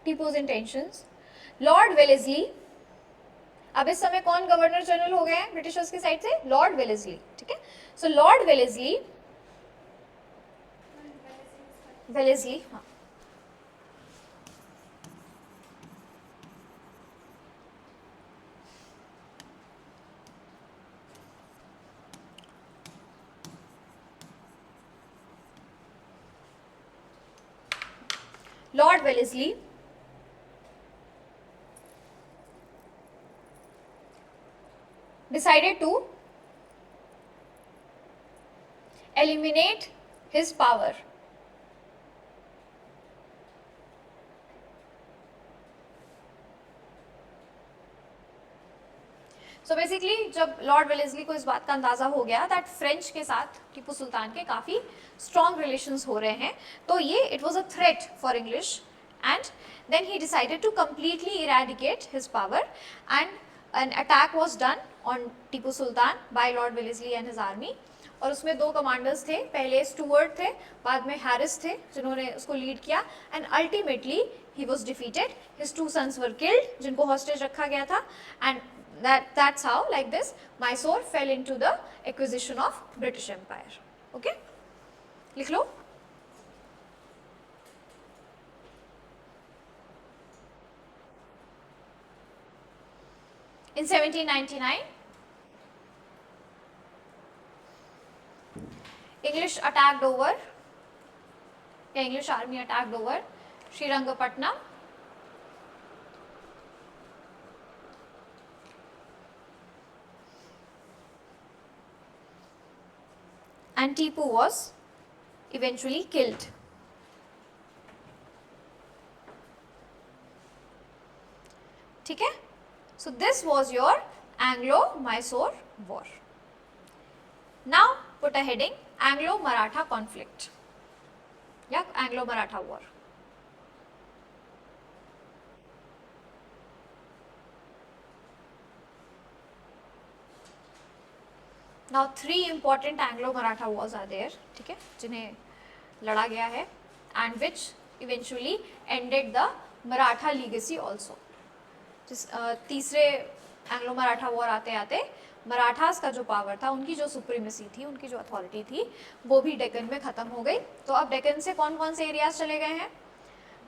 Tipu's intentions, Lord Wellesley, अब इस समय कौन गवर्नर जनरल हो गए हैं ब्रिटिशर्स की साइड से? Lord Wellesley. ठीक है, सो लॉर्ड वेलेस्ली, हाँ, Lord Wellesley decided to eliminate his power. So basically जब लॉर्ड वेलेस्ली को इस बात का अंदाजा हो गया दैट फ्रेंच के साथ टीपू सुल्तान के काफी स्ट्रॉन्ग रिलेशंस हो रहे हैं, तो ये it was a threat for English and then he decided to completely eradicate his power and an attack was done on Tipu Sultan by Lord Wellesley and his army। और उसमें दो कमांडर्स थे, पहले स्टुअर्ट थे, बाद में हैरिस थे जिन्होंने उसको लीड किया and ultimately he was defeated, his two sons were killed जिनको हॉस्टेज रखा गया था and that's how like this Mysore fell into the acquisition of British Empire। okay, लिख लो। In 1799, English attacked over, English army attacked over Srirangapatnam and Tipu was eventually killed। ठीक है, so this was your Anglo-Mysore war। Now put a heading Anglo-Maratha conflict या Anglo-Maratha war। Now 3 important Anglo-Maratha wars are there, ठीक है, जिन्हें लड़ा गया है and which eventually ended the Maratha legacy also। तीसरे एंग्लो मराठा वॉर आते आते मराठास का जो पावर था, उनकी जो सुप्रीमेसी थी, उनकी जो अथॉरिटी थी, वो भी डेक्कन में खत्म हो गई। तो अब डेक्कन से कौन कौन से एरियाज चले गए हैं?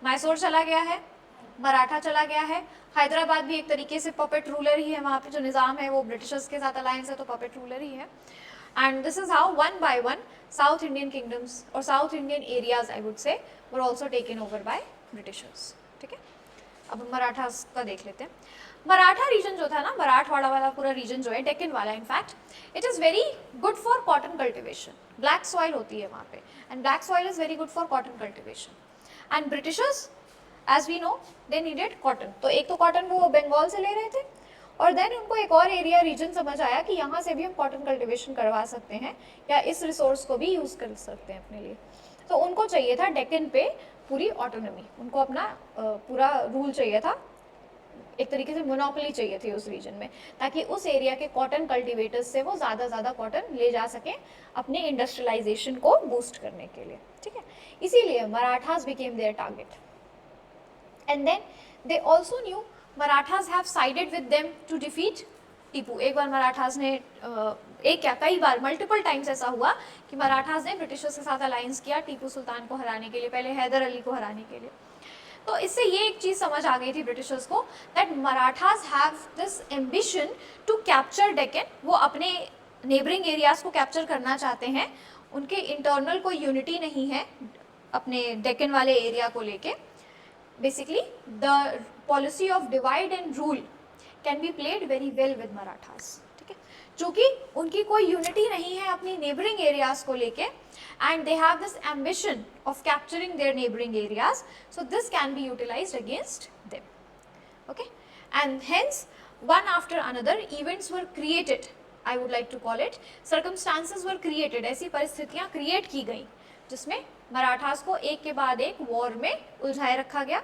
मैसूर चला गया है, मराठा चला गया है, हैदराबाद भी एक तरीके से पपेट रूलर ही है, वहाँ पे जो निज़ाम है वो ब्रिटिशर्स के साथ अलायंस है तो पपेट रूलर ही है। And this is how one by one south Indian kingdoms और south Indian areas I would say were also taken over by Britishers. ठीक है, अब मराठास का देख लेते हैं। मराठा रीजन जो था ना, मराठवाड़ा वाला पूरा रीजन जो है, डेक्कन वाला, in fact it is very good for cotton cultivation. Black soil होती है वहाँ पे, and black soil is very good for cotton cultivation. And Britishers as we know they needed cotton. तो एक तो कॉटन वो बंगाल से ले रहे थे, और देन उनको एक और एरिया रीजन समझ आया कि यहाँ से भी हम कॉटन कल्टिवेशन करवा सकते हैं, या इस रिसोर्स को भी यूज़ कर सकते हैं अपने लिए. तो उनको चाहिए था डेक्कन पे पूरी ऑटोनॉमी, उनको अपना पूरा रूल चाहिए था, एक तरीके से मोनोपोली चाहिए थी उस रीजन में, ताकि उस एरिया के कॉटन कल्टीवेटर्स से वो ज़्यादा कॉटन ले जा सकें अपने इंडस्ट्रियलाइजेशन को बूस्ट करने के लिए. ठीक है, इसीलिए Marathas became their target. And then they also knew Marathas have sided with them to defeat Tipu. एक बार मराठास ने एक क्या कई बार मल्टीपल टाइम्स ऐसा हुआ कि मराठास ने ब्रिटिशर्स के साथ अलायंस किया टीपू सुल्तान को हराने के लिए, पहले हैदर अली को हराने के लिए. तो इससे ये एक चीज़ समझ आ गई थी ब्रिटिशर्स को that Marathas have this ambition to capture Deccan. वो अपने नेबरिंग एरियाज को कैप्चर करना चाहते हैं, उनके इंटरनल कोई यूनिटी नहीं है अपने डेक्कन वाले एरिया को लेके. Basically the policy of divide and rule can be played very well with Marathas. ठीक है, चूँकि उनकी कोई यूनिटी नहीं है अपनी नेबरिंग एरियाज को लेके, and they have this ambition of capturing their neighboring areas, so this can be utilized against them. Okay, and hence one after another events were created, I would like to call it, circumstances were created, ऐसी परिस्थितियाँ create की गई जिसमें मराठास को एक के बाद एक वॉर में उलझाए रखा गया,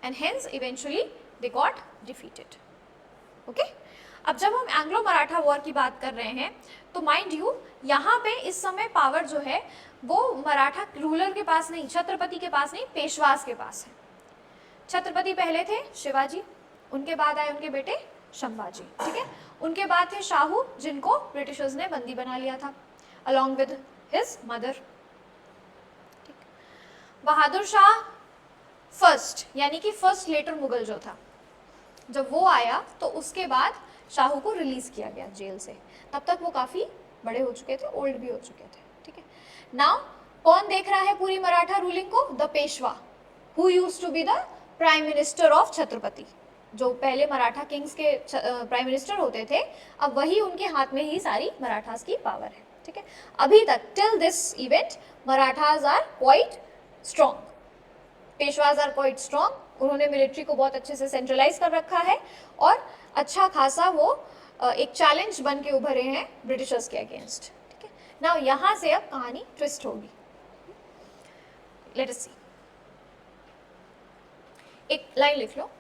and hence eventually they got defeated. Okay, अब जब हम एंग्लो मराठा वॉर की बात कर रहे हैं तो माइंड यू यहाँ पे इस समय पावर जो है वो मराठा रूलर के पास नहीं, छत्रपति के पास नहीं, पेशवास के पास है. छत्रपति पहले थे शिवाजी, उनके बाद आए उनके बेटे संभाजी. ठीक है, उनके बाद थे शाहू जिनको ब्रिटिशर्स ने बंदी बना लिया था along with his mother. Bahadur Shah first, यानी कि फर्स्ट लेटर मुगल जो था, जब वो आया तो उसके बाद शाहू को रिलीज किया गया जेल से. तब तक वो काफ़ी बड़े हो चुके थे, ओल्ड भी हो चुके थे. ठीक है, नाउ कौन देख रहा है पूरी मराठा रूलिंग को? The Peshwa, who used to be the prime minister of Chhatrapati. जो पहले मराठा किंग्स के प्राइम मिनिस्टर होते थे, अब वही उनके हाथ में ही सारी मराठास की पावर है. ठीक है, अभी तक till this event Marathas are quite strong, Peshwas are quite strong. उन्होंने मिलिट्री को बहुत अच्छे से सेंट्रलाइज कर रखा है और अच्छा खासा वो एक चैलेंज बन के उभरे हैं ब्रिटिशर्स के अगेंस्ट. ठीक है, नाउ यहाँ से अब कहानी ट्विस्ट होगी. लेट अस सी, एक लाइन लिख लो.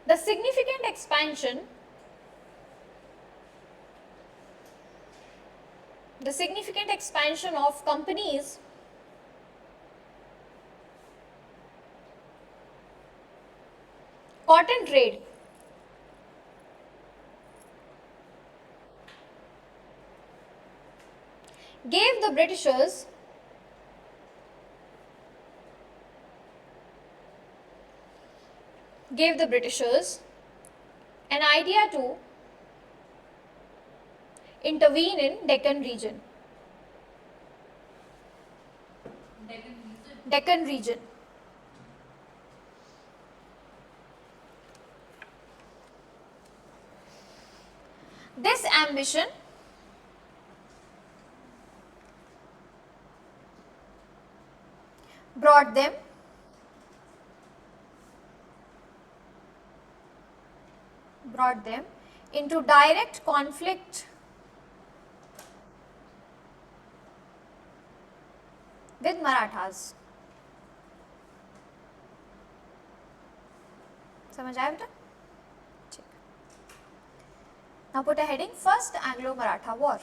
The significant expansion, the significant expansion of companies cotton trade gave the Britishers an idea to intervene in Deccan region. Deccan region. This ambition brought them into direct conflict with Marathas. समझ आया बेटा? ठीक. Now put a heading, First Anglo-Maratha War.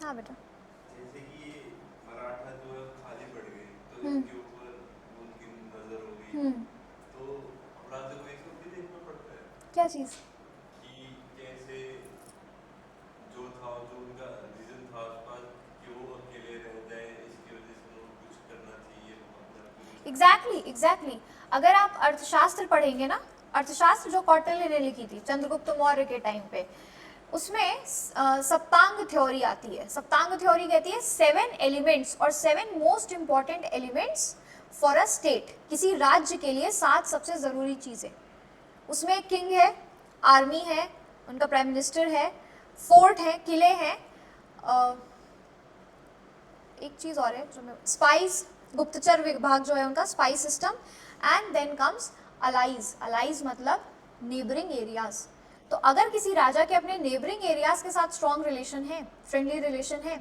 हाँ बेटा.
जैसे कि ये मराठा जो है खाली पड़ गए तो इनके ऊपर उनकी नजर हो गई, तो अपराध को एक भी देखना पड़ता है.
क्या चीज़?
कि कैसे जो था, जो उनका रीजन था आसपास, कि वो अकेले रह जाए, इसकी वजह से उनको कुछ करना चाहिए.
एग्जैक्टली. अगर आप अर्थशास्त्र पढ़ेंगे ना, अर्थशास्त्र जो कौटिल्य ने लिखी थी चंद्रगुप्त मौर्य के टाइम पे, उसमें सप्तांग थ्योरी आती है। सप्तांग थ्योरी कहती है 7 एलिमेंट्स और 7 most important elements for a state, किसी राज्य के लिए 7 सबसे ज़रूरी चीज़ें। उसमें किंग है, आर्मी है, उनका प्राइम मिनिस्टर है, फोर्ट है, किले हैं, एक चीज़ और है जो मैं, स्पाइस, गुप्तचर विभाग जो है उनका, spies system, and then comes allies. Allies मतलब नेबरिंग एरियाज। तो अगर किसी राजा के अपने नेबरिंग एरियाज के साथ स्ट्रॉन्ग रिलेशन है, फ्रेंडली रिलेशन है,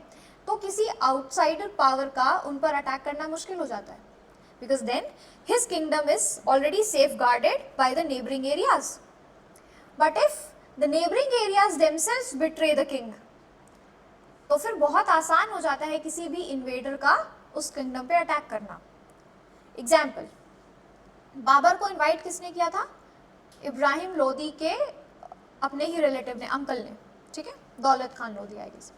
तो किसी आउटसाइडर पावर का उन पर अटैक करना मुश्किल हो जाता है, because then his kingdom is already safeguarded by the neighbouring areas. But if the neighbouring areas themselves betray the king, तो फिर बहुत आसान हो जाता है किसी भी इन्वेडर का उस किंगडम पे अटैक करना। एग्जाम्पल, बाबर को इनवाइट किसने किया था? इब्राहिम लोदी के अपने ही रिलेटिव ने, अंकल ने, ठीक है, दौलत खान लोदी आई गेस।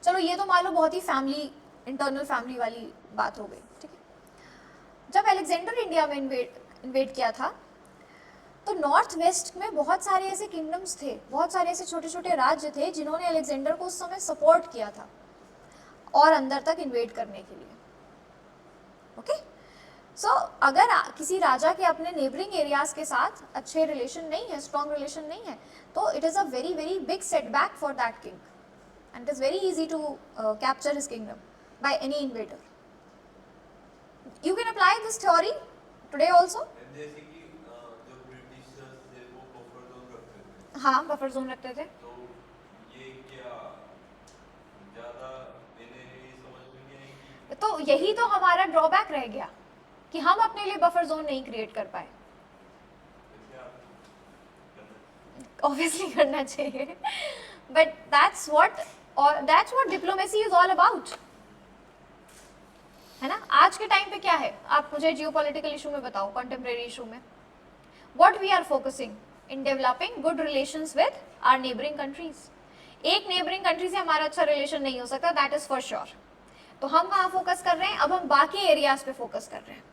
चलो ये तो मान लो बहुत ही फैमिली, इंटरनल फैमिली वाली बात हो गई, ठीक है। जब अलेक्जेंडर इंडिया में इन्वेड किया था, तो नॉर्थ वेस्ट में बहुत सारे ऐसे किंगडम्स थे, बहुत सारे ऐसे छोटे छोटे राज्य थे जिन्होंने अलेक्जेंडर को उस समय सपोर्ट किया था और अंदर तक इन्वेड करने के लिए। ओके, सो अगर किसी राजा के अपने नेबरिंग एरियाज के साथ अच्छे रिलेशन नहीं है, स्ट्रॉन्ग रिलेशन नहीं है, तो it is a very very big setback for that king and it is very easy to capture his kingdom by any invader. You can apply this theory today also.
जैसे कि जो Britishers थे वो buffer zone रखते थे,
हाँ, buffer zone रखते थे।
तो ये क्या ज्यादा मैंने ये समझ में नहीं आई कि
तो यही तो हमारा ड्रॉबैक रह गया कि हम अपने लिए बफर जोन नहीं क्रिएट कर पाए।
क्या
ऑब्वियसली करना चाहिए, but that's what diplomacy is all about, है ना। आज के टाइम पे क्या है, आप मुझे जियोपॉलिटिकल इशू में बताओ, कंटेम्प्रेरी इशू में what we are focusing in developing good relations with our neighbouring countries. एक नेबरिंग कंट्री से हमारा अच्छा रिलेशन नहीं हो सकता, दैट इज फॉर श्योर। तो हम कहाँ फोकस कर रहे हैं? अब हम बाकी एरियाज पे फोकस कर रहे हैं।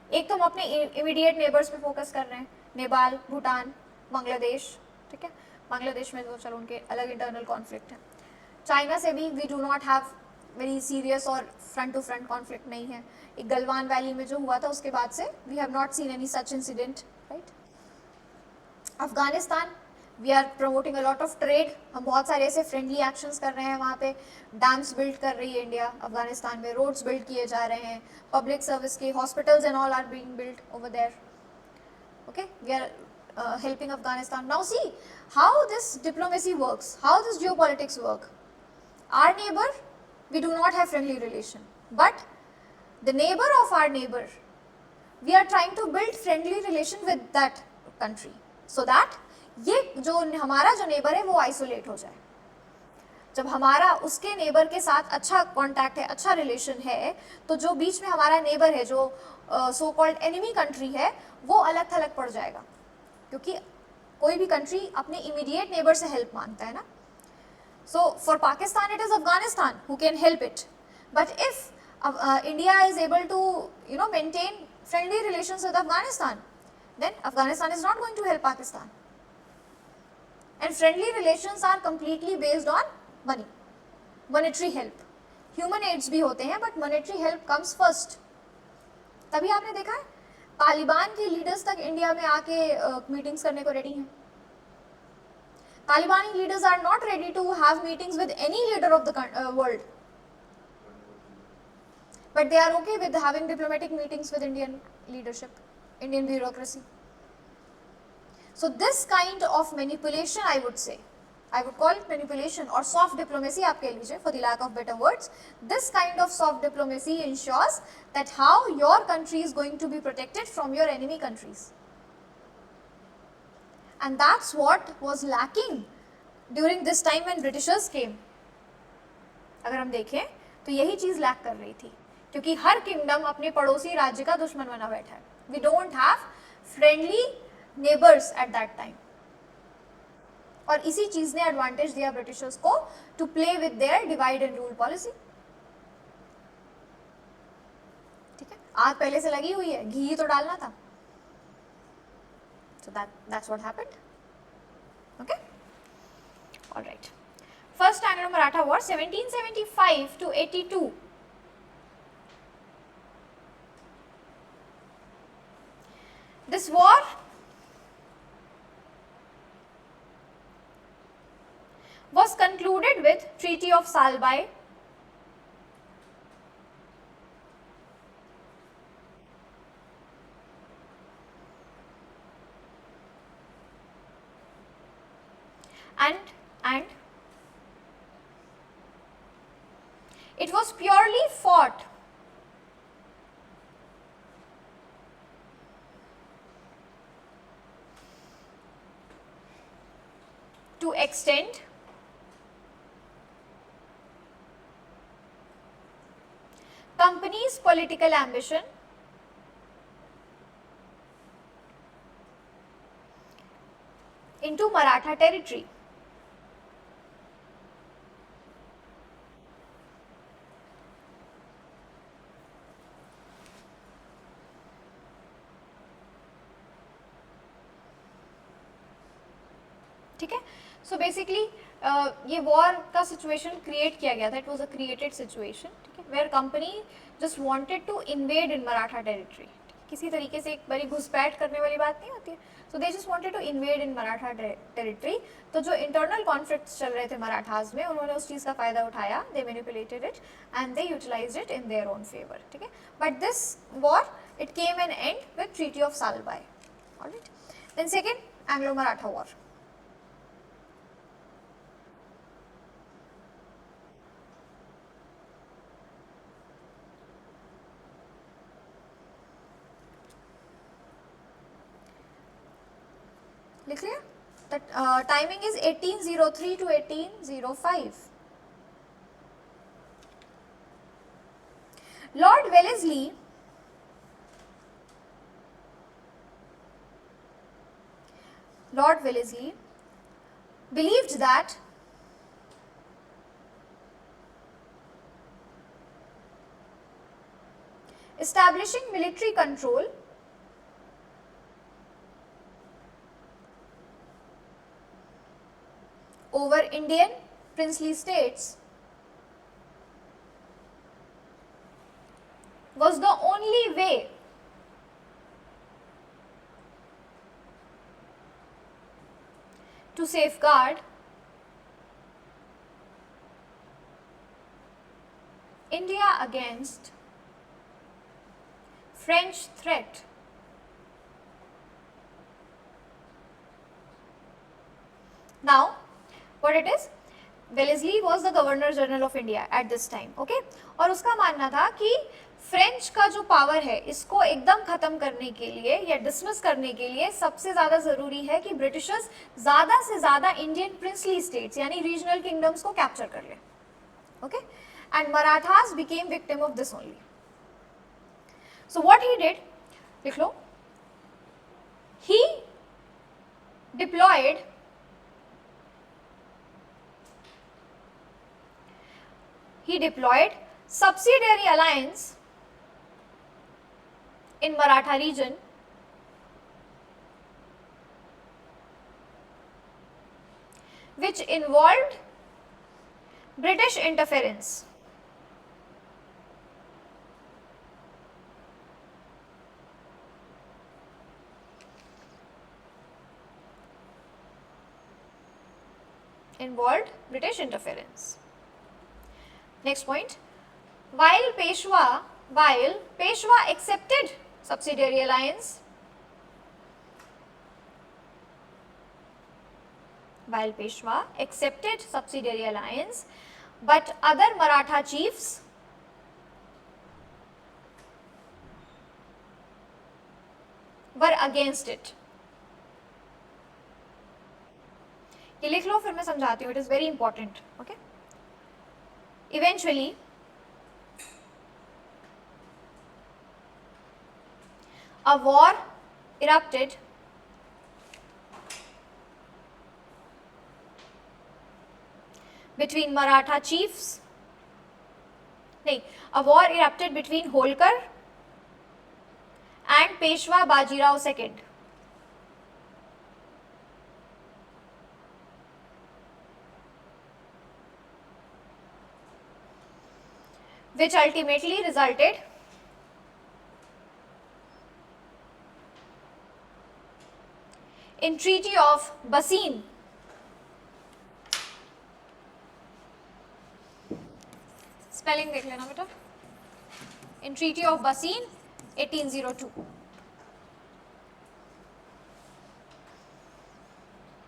एक तो हम अपने इमीडिएट नेबर्स पे फोकस कर रहे हैं, नेपाल, भूटान, बांग्लादेश, ठीक है। बांग्लादेश में तो चलो उनके अलग इंटरनल कॉन्फ्लिक्ट है। चाइना से भी we do not have very serious और फ्रंट टू फ्रंट कॉन्फ्लिक्ट नहीं है। एक गलवान वैली में जो हुआ था उसके बाद से we have not seen any such incident, right. Afghanistan, we are promoting a lot of trade, हम बहुत सारे ऐसे फ्रेंडली एक्शंस कर रहे हैं वहाँ पे। डैम्स बिल्ड कर रही है इंडिया अफगानिस्तान में, रोड्स बिल्ड किए जा रहे हैं, पब्लिक सर्विस के hospitals and all are being build over there. Okay, we are helping Afghanistan. Now see how this diplomacy works, how this geopolitics work. Our neighbor, we do not have friendly relation, but the neighbor of our neighbor, we are trying to build friendly relation with that country so that ये जो हमारा जो neighbour है वो isolate हो जाए। जब हमारा उसके नेबर के साथ अच्छा कांटेक्ट है, अच्छा रिलेशन है, तो जो बीच में हमारा नेबर है, जो सो कॉल्ड एनिमी कंट्री है, वो अलग थलग पड़ जाएगा, क्योंकि कोई भी कंट्री अपने इमीडिएट नेबर से हेल्प मांगता है ना। So for Pakistan it is Afghanistan who can help it, but if India is able to maintain friendly relations with Afghanistan, then Afghanistan is not going to help Pakistan. And friendly relations are completely based on money, monetary help. Human aids भी होते हैं, but monetary help comes first. तभी आपने देखा है तालिबान के leaders तक India में आके मीटिंग्स करने को रेडी हैं। Talibani leaders are not ready to have meetings with any leader of the world, but they are okay with having diplomatic meetings with Indian leadership, Indian bureaucracy. So this kind of manipulation, I would call it manipulation or soft diplomacy, आप कह लीजिए for the lack of better words. This kind of soft diplomacy ensures that how your country is going to be protected from your enemy countries. And that's what was lacking during this time when Britishers came. अगर हम देखें तो यही चीज़ lack कर रही थी, क्योंकि हर kingdom अपने पड़ोसी राज्य का दुश्मन बना बैठा है। We don't have friendly neighbors at that time. और इसी चीज़ ने एडवांटेज दिया ब्रिटिशर्स को to play with their divide and rule policy. ठीक है, आग पहले से लगी हुई है, घी तो डालना था। So that's what happened. Okay. All right. First Anglo-Maratha War, 1775 to 82. This war was concluded with Treaty of Salbai, and it was purely fought to extend company's political ambition into Maratha territory. ठीक है. So basically ये war का situation create किया गया था. It was a created situation, ठीक है, where company just wanted to invade in Maratha territory. किसी तरीके से एक बड़ी घुसपैठ करने वाली बात नहीं होती है. So they just wanted to invade in Maratha territory. तो जो इंटरनल कॉन्फ्लिक्ट्स चल रहे थे मराठाज में, उन्होंने उस चीज़ का फायदा उठाया. They manipulated it and they utilised it in their own favour. ठीक है. But this war it came an end with treaty of Salbai. Alright. Then second Anglo Maratha war. लिख लिया. The timing is 1803 to 1805. Lord Wellesley believed that establishing military control over Indian princely states was the only way to safeguard India against French threat. Now, what it is, Wellesley was the governor general of India at this time. Okay. और उसका मानना था कि French का जो power है इसको एकदम खत्म करने के लिए या डिसमिस करने के लिए सबसे ज़्यादा ज़रूरी है कि ब्रिटिशर्स ज़्यादा से ज़्यादा इंडियन प्रिंसली स्टेट्स यानी रीजनल किंगडम्स को कैप्चर कर ले. Okay. And Marathas became victim of this only. So what he did, लिख लो, ही diploid subsidiary alliance in Maratha region which involved British interference. Involved British interference. Next point, while Peshwa accepted subsidiary alliance, but other Maratha chiefs were against it. ये लिख लो, फिर मैं समझाती हूँ. It is very important. Okay. Eventually, a war erupted between Maratha chiefs. A war erupted between Holkar and Peshwa Bajirao II. which ultimately resulted in Treaty of Bassein. Spelling देख लेना बेटा. In Treaty of Bassein 1802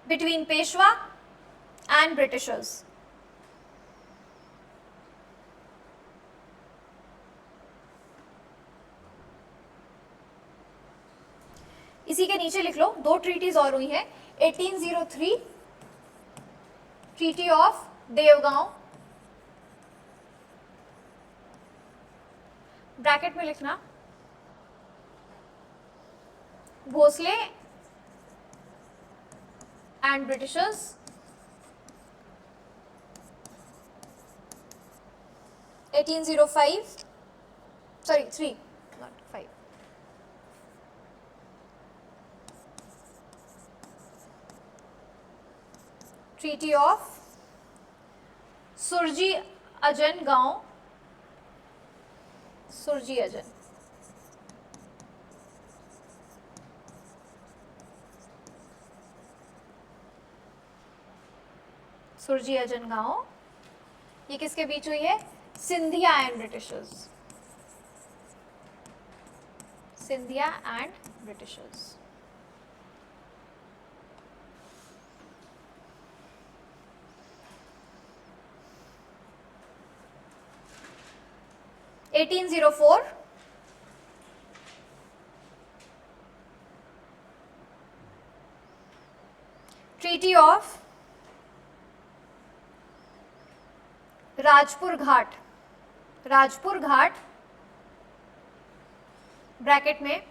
between Peshwa and Britishers. इसी के नीचे लिख लो, दो treaties और हुई हैं. 1803 ट्रीटी ऑफ देवगांव, ब्रैकेट में लिखना Bhonsle and Britishers. 1805 sorry 3 not 5. Treaty of Surji Anjangaon, सुरजी अजन. सुरजी अजन गांव, ये किसके बीच हुई है? Scindia and Britishers. Scindia and Britishers. (1804) treaty of Rajpur Ghat, Rajpur Ghat bracket में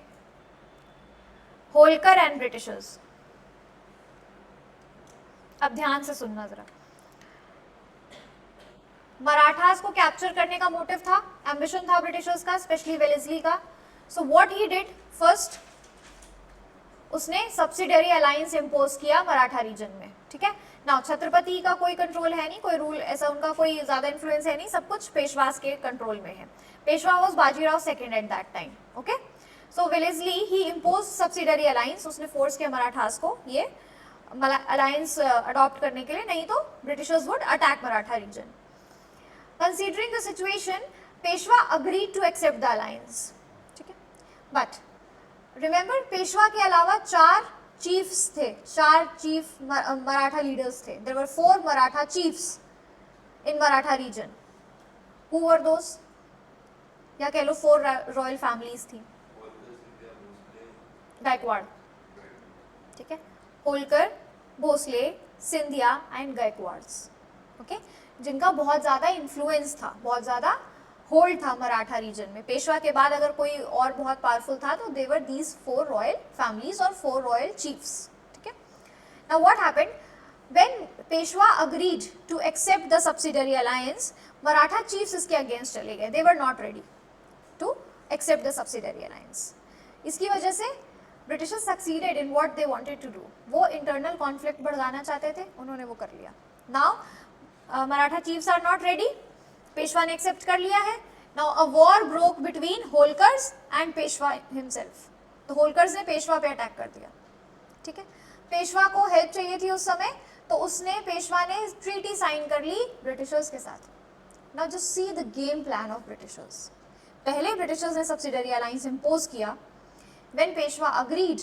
होलकर एंड ब्रिटिशर्स. अब ध्यान से सुनना जरा. मराठास को कैप्चर करने का मोटिव था, एम्बिशन था ब्रिटिशर्स का, स्पेशली वेलेस्ली का. So what he did first, उसने सब्सिडियरी अलायंस इंपोज किया मराठा रीजन में. ठीक है ना. छत्रपति का कोई कंट्रोल है नहीं, कोई रूल ऐसा उनका कोई ज्यादा इन्फ्लुएंस है नहीं, सब कुछ पेशवास के कंट्रोल में है. Peshwa was Bajirao second at that time. Okay. So Wellesley he impose subsidiary alliance, उसने फोर्स किया मराठास को ये अलायंस अडॉप्ट करने के लिए, नहीं तो Britishers would attack Maratha region. Considering the situation, Peshwa agreed to accept the alliance. ठीक है. But remember, पेशवा के अलावा 4 chiefs थे, 4 chief मराठा leaders थे. There were 4 Maratha chiefs in Maratha region. Who were those? या कह लो 4 royal families थी. गायकवाड़. ठीक है. होलकर, भोसले, सिंधिया एंड गायकवाड्स. ओके. जिनका बहुत ज़्यादा इन्फ्लुएंस था, बहुत ज़्यादा होल्ड था मराठा रीजन में. पेशवा के बाद अगर कोई और बहुत पावरफुल था तो they were these 4 royal families और 4 रॉयल चीफ्स. ठीक है. Now what happened when Peshwa agreed to accept the subsidiary alliance, Maratha chiefs इसके अगेंस्ट चले गए. They were not ready to accept the subsidiary alliance. इसकी वजह से Britishers succeeded in what they wanted to do. वो internal conflict बढ़ाना चाहते थे, उन्होंने वो कर लिया. Now Maratha chiefs are not ready, Peshwa ने एक्सेप्ट कर लिया है. Now a war broke between Holkars and Peshwa himself. तो होलकर्स ने पेशवा पे अटैक कर दिया. ठीक है. पेशवा को हेल्प चाहिए थी उस समय, तो उसने पेशवा ने ट्रीटी साइन कर ली ब्रिटिशर्स के साथ. Now just see the game plan of Britishers. पहले ब्रिटिशर्स ने सब्सिडियरी अलायंस इंपोज किया. When Peshwa agreed,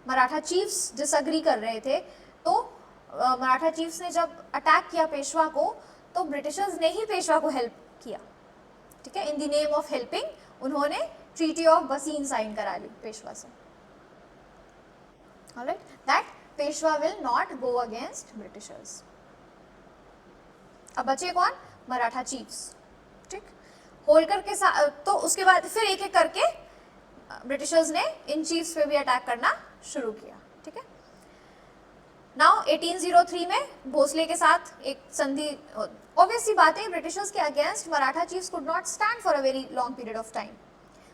Maratha chiefs disagree कर रहे थे, तो मराठा चीफ्स ने जब अटैक किया पेशवा को, तो ब्रिटिशर्स ने ही पेशवा को हेल्प किया. ठीक है. In the name of helping उन्होंने ट्रीटी ऑफ बसीन साइन करा ली पेशवा से. Alright. That Peshwa will not go against Britishers. अब बचे कौन? मराठा चीफ्स. ठीक. होलकर के साथ, तो उसके बाद फिर एक एक करके ब्रिटिशर्स ने इन चीफ्स पे भी अटैक करना शुरू किया. ठीक है. नाउ 1803 में भोसले के साथ एक संधि. ऑब्वियसली बात है, ब्रिटिशर्स के against Maratha chiefs could not stand for a very long period of time.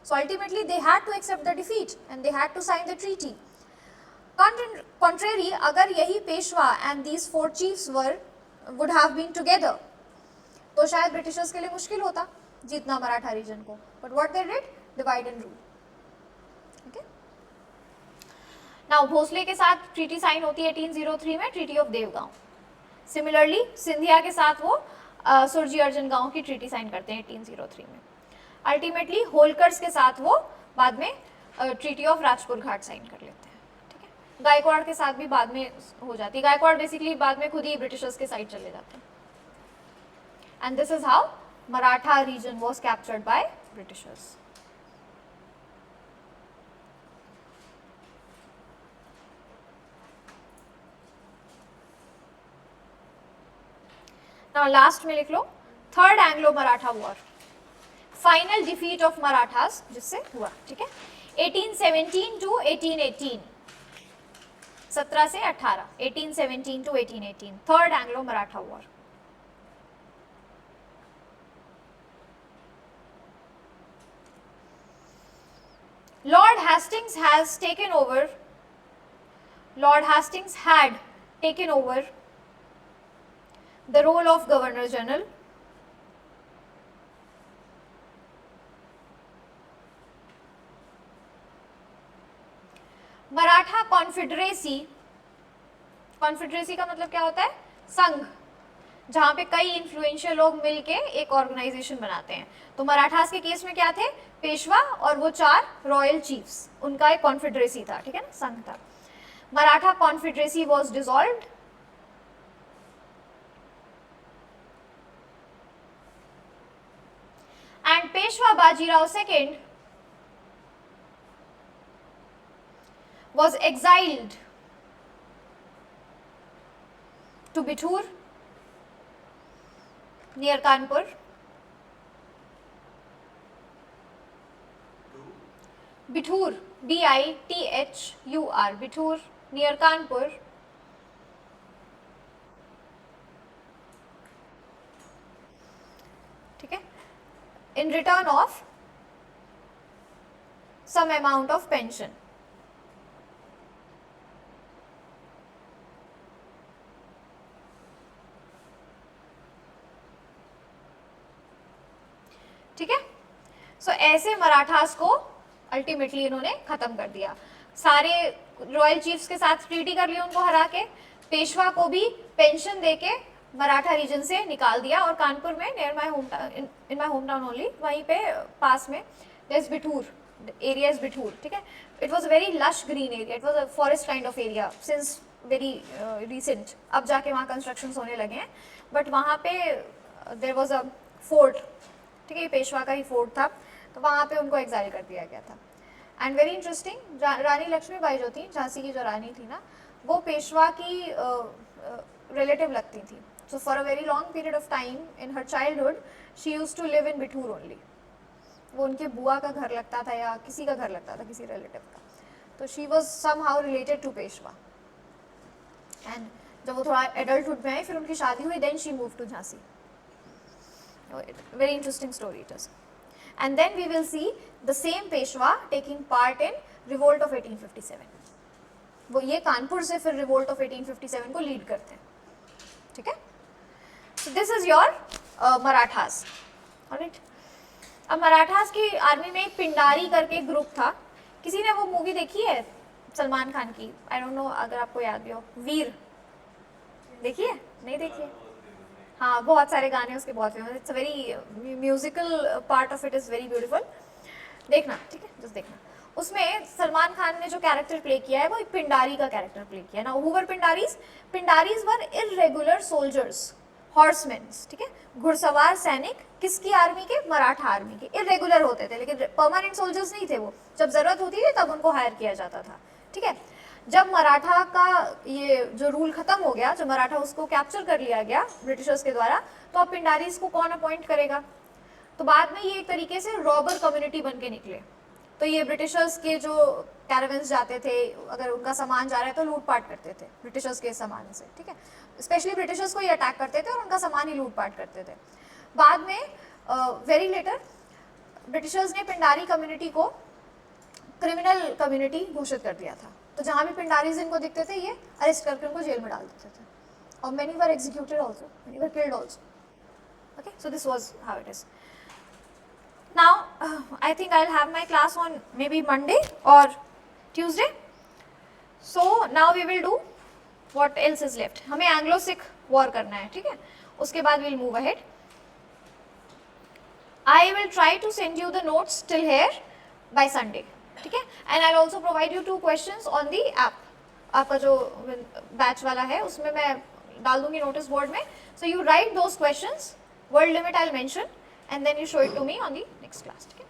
So ultimately they had to accept the defeat and they had to sign the treaty. Contrary, अगर यही Peshwa and these 4 chiefs would have been together, तो शायद Britishers के लिए मुश्किल होता. जीतना Maratha region को, but what they did, divide and rule. Okay, now Bhosle के साथ ट्रीटी साइन होती है 1803 में, treaty of Devgaon. Similarly Scindia के साथ वो सुरजी अर्जुन गांव की ट्रीटी साइन करते हैं 1803 में। अल्टीमेटली होलकर्स के साथ वो बाद में treaty of Rajpur Ghat sign कर लेते हैं। ठीक है, गायकवाड़ के साथ भी बाद में हो जाती है। गायकवाड़ बेसिकली बाद में खुद ही ब्रिटिशर्स के साइड चले जाते हैं। And this is how Maratha region was captured by Britishers. Now last में लिख लो third Anglo Maratha war, final defeat of Marathas जिससे हुआ। ठीक है, 1817 टू 1818, 17 से 18, 1817 to 1818, third Anglo Maratha war. Lord Hastings has taken over, Lord Hastings had taken over the role of Governor General. Maratha confederacy, confederacy का मतलब क्या होता है, संघ, जहां पे कई इन्फ्लुएंशियल लोग मिलके एक ऑर्गेनाइजेशन बनाते हैं। तो मराठास के केस में क्या थे, पेशवा और वो 4 रॉयल चीफ्स, उनका एक कॉन्फेडरेसी था। ठीक है ना, संघ था। Maratha confederacy was dissolved and Peshwa Bajirao second was exiled to Bithur near Kanpur. Bithur, B-I-T-H-U-R, Bithur near Kanpur. ठीक है, in return of some amount of pension. ठीक है, सो ऐसे मराठास को अल्टीमेटली इन्होंने खत्म कर दिया। सारे रॉयल चीफ्स के साथ ट्रीटी कर ली उनको हरा के, पेशवा को भी पेंशन देके मराठा रीजन से निकाल दिया। और कानपुर में near my home town, in my home town only, वहीं पे पास में there is Bithoor, area is Bithoor. ठीक है, it was a very lush green area, it was a forest kind of area since very recent. अब जाके वहाँ कंस्ट्रक्शन होने लगे हैं, बट वहाँ पे देयर वाज अ फोर्ट। ठीक है, पेशवा का ही फोर्ट था, तो वहाँ पे उनको एग्जाइल कर दिया गया था। एंड वेरी इंटरेस्टिंग, रानी लक्ष्मीबाई जो थी, झांसी की जो रानी थी ना, वो पेशवा की रिलेटिव लगती थी। So for a very long period of time in her childhood she used to live in Bithoor only. वो उनके बुआ का घर लगता था या किसी का घर लगता था, किसी रिलेटिव का। तो she was somehow related to Peshwa. And जब वो थोड़ा एडल्टहुड में आई, फिर उनकी शादी हुई, then she move to Jhansi. Very interesting story it is. And then we will see the same Peshwa taking part in revolt of 1857. वो ये कानपुर से फिर revolt of 1857 को लीड करते हैं। ठीक है, so this is your Marathas. alright, अब मराठास की आर्मी में एक पिंडारी करके ग्रुप था। किसी ने वो मूवी देखी है सलमान खान की, आई डोंट नो अगर आपको याद भी हो, वीर देखी है, नहीं देखी है? हाँ, बहुत सारे गाने उसके बहुत famous, it's a very musical part of it is very beautiful, देखना। ठीक है, जस्ट देखना। उसमें सलमान खान ने जो कैरेक्टर प्ले किया है वो एक पिंडारी का कैरेक्टर प्ले किया है ना। Who were Pindaris? Pindaris were irregular soldiers, horseman. ठीक है, घुड़सवार सैनिक, किसकी आर्मी के? मराठा आर्मी के। इररेगुलर होते थे, लेकिन परमानेंट सोल्जर्स नहीं थे वो, जब जरूरत होती थी तब उनको हायर किया जाता था। ठीक है, जब मराठा का ये जो रूल खत्म हो गया, जब मराठा उसको कैप्चर कर लिया गया ब्रिटिशर्स के द्वारा, तो अब पिंडारीज को कौन अपॉइंट करेगा? तो बाद में ये एक तरीके से रॉबर कम्युनिटी बन के निकले। तो ये ब्रिटिशर्स के जो कैरावन्स जाते थे, अगर उनका सामान जा रहा है तो लूटपाट करते थे ब्रिटिशर्स के सामान से। ठीक है, स्पेशली ब्रिटिशर्स को ये अटैक करते थे और उनका सामान ही लूटपाट करते थे। बाद में वेरी लेटर ब्रिटिशर्स ने पिंडारी कम्युनिटी को क्रिमिनल कम्युनिटी घोषित कर दिया था। तो जहाँ भी पिंडारीज इनको दिखते थे, ये अरेस्ट करके उनको जेल में डाल देते थे। और many were executed also, many were killed also. Okay, so this was how it is. Now I think I'll have my class on maybe Monday or Tuesday. So now we will do what else is left. हमें Anglo Sikh war करना है, ठीक है, उसके बाद we'll move ahead. I will try to send you the notes till here by Sunday, ठीक है, and I'll also provide you 2 questions on the app. आपका जो बैच वाला है उसमें मैं डाल दूंगी नोटिस बोर्ड में. So you write those questions, word limit I'll mention, and then you show it to me on the next class, ठीक है.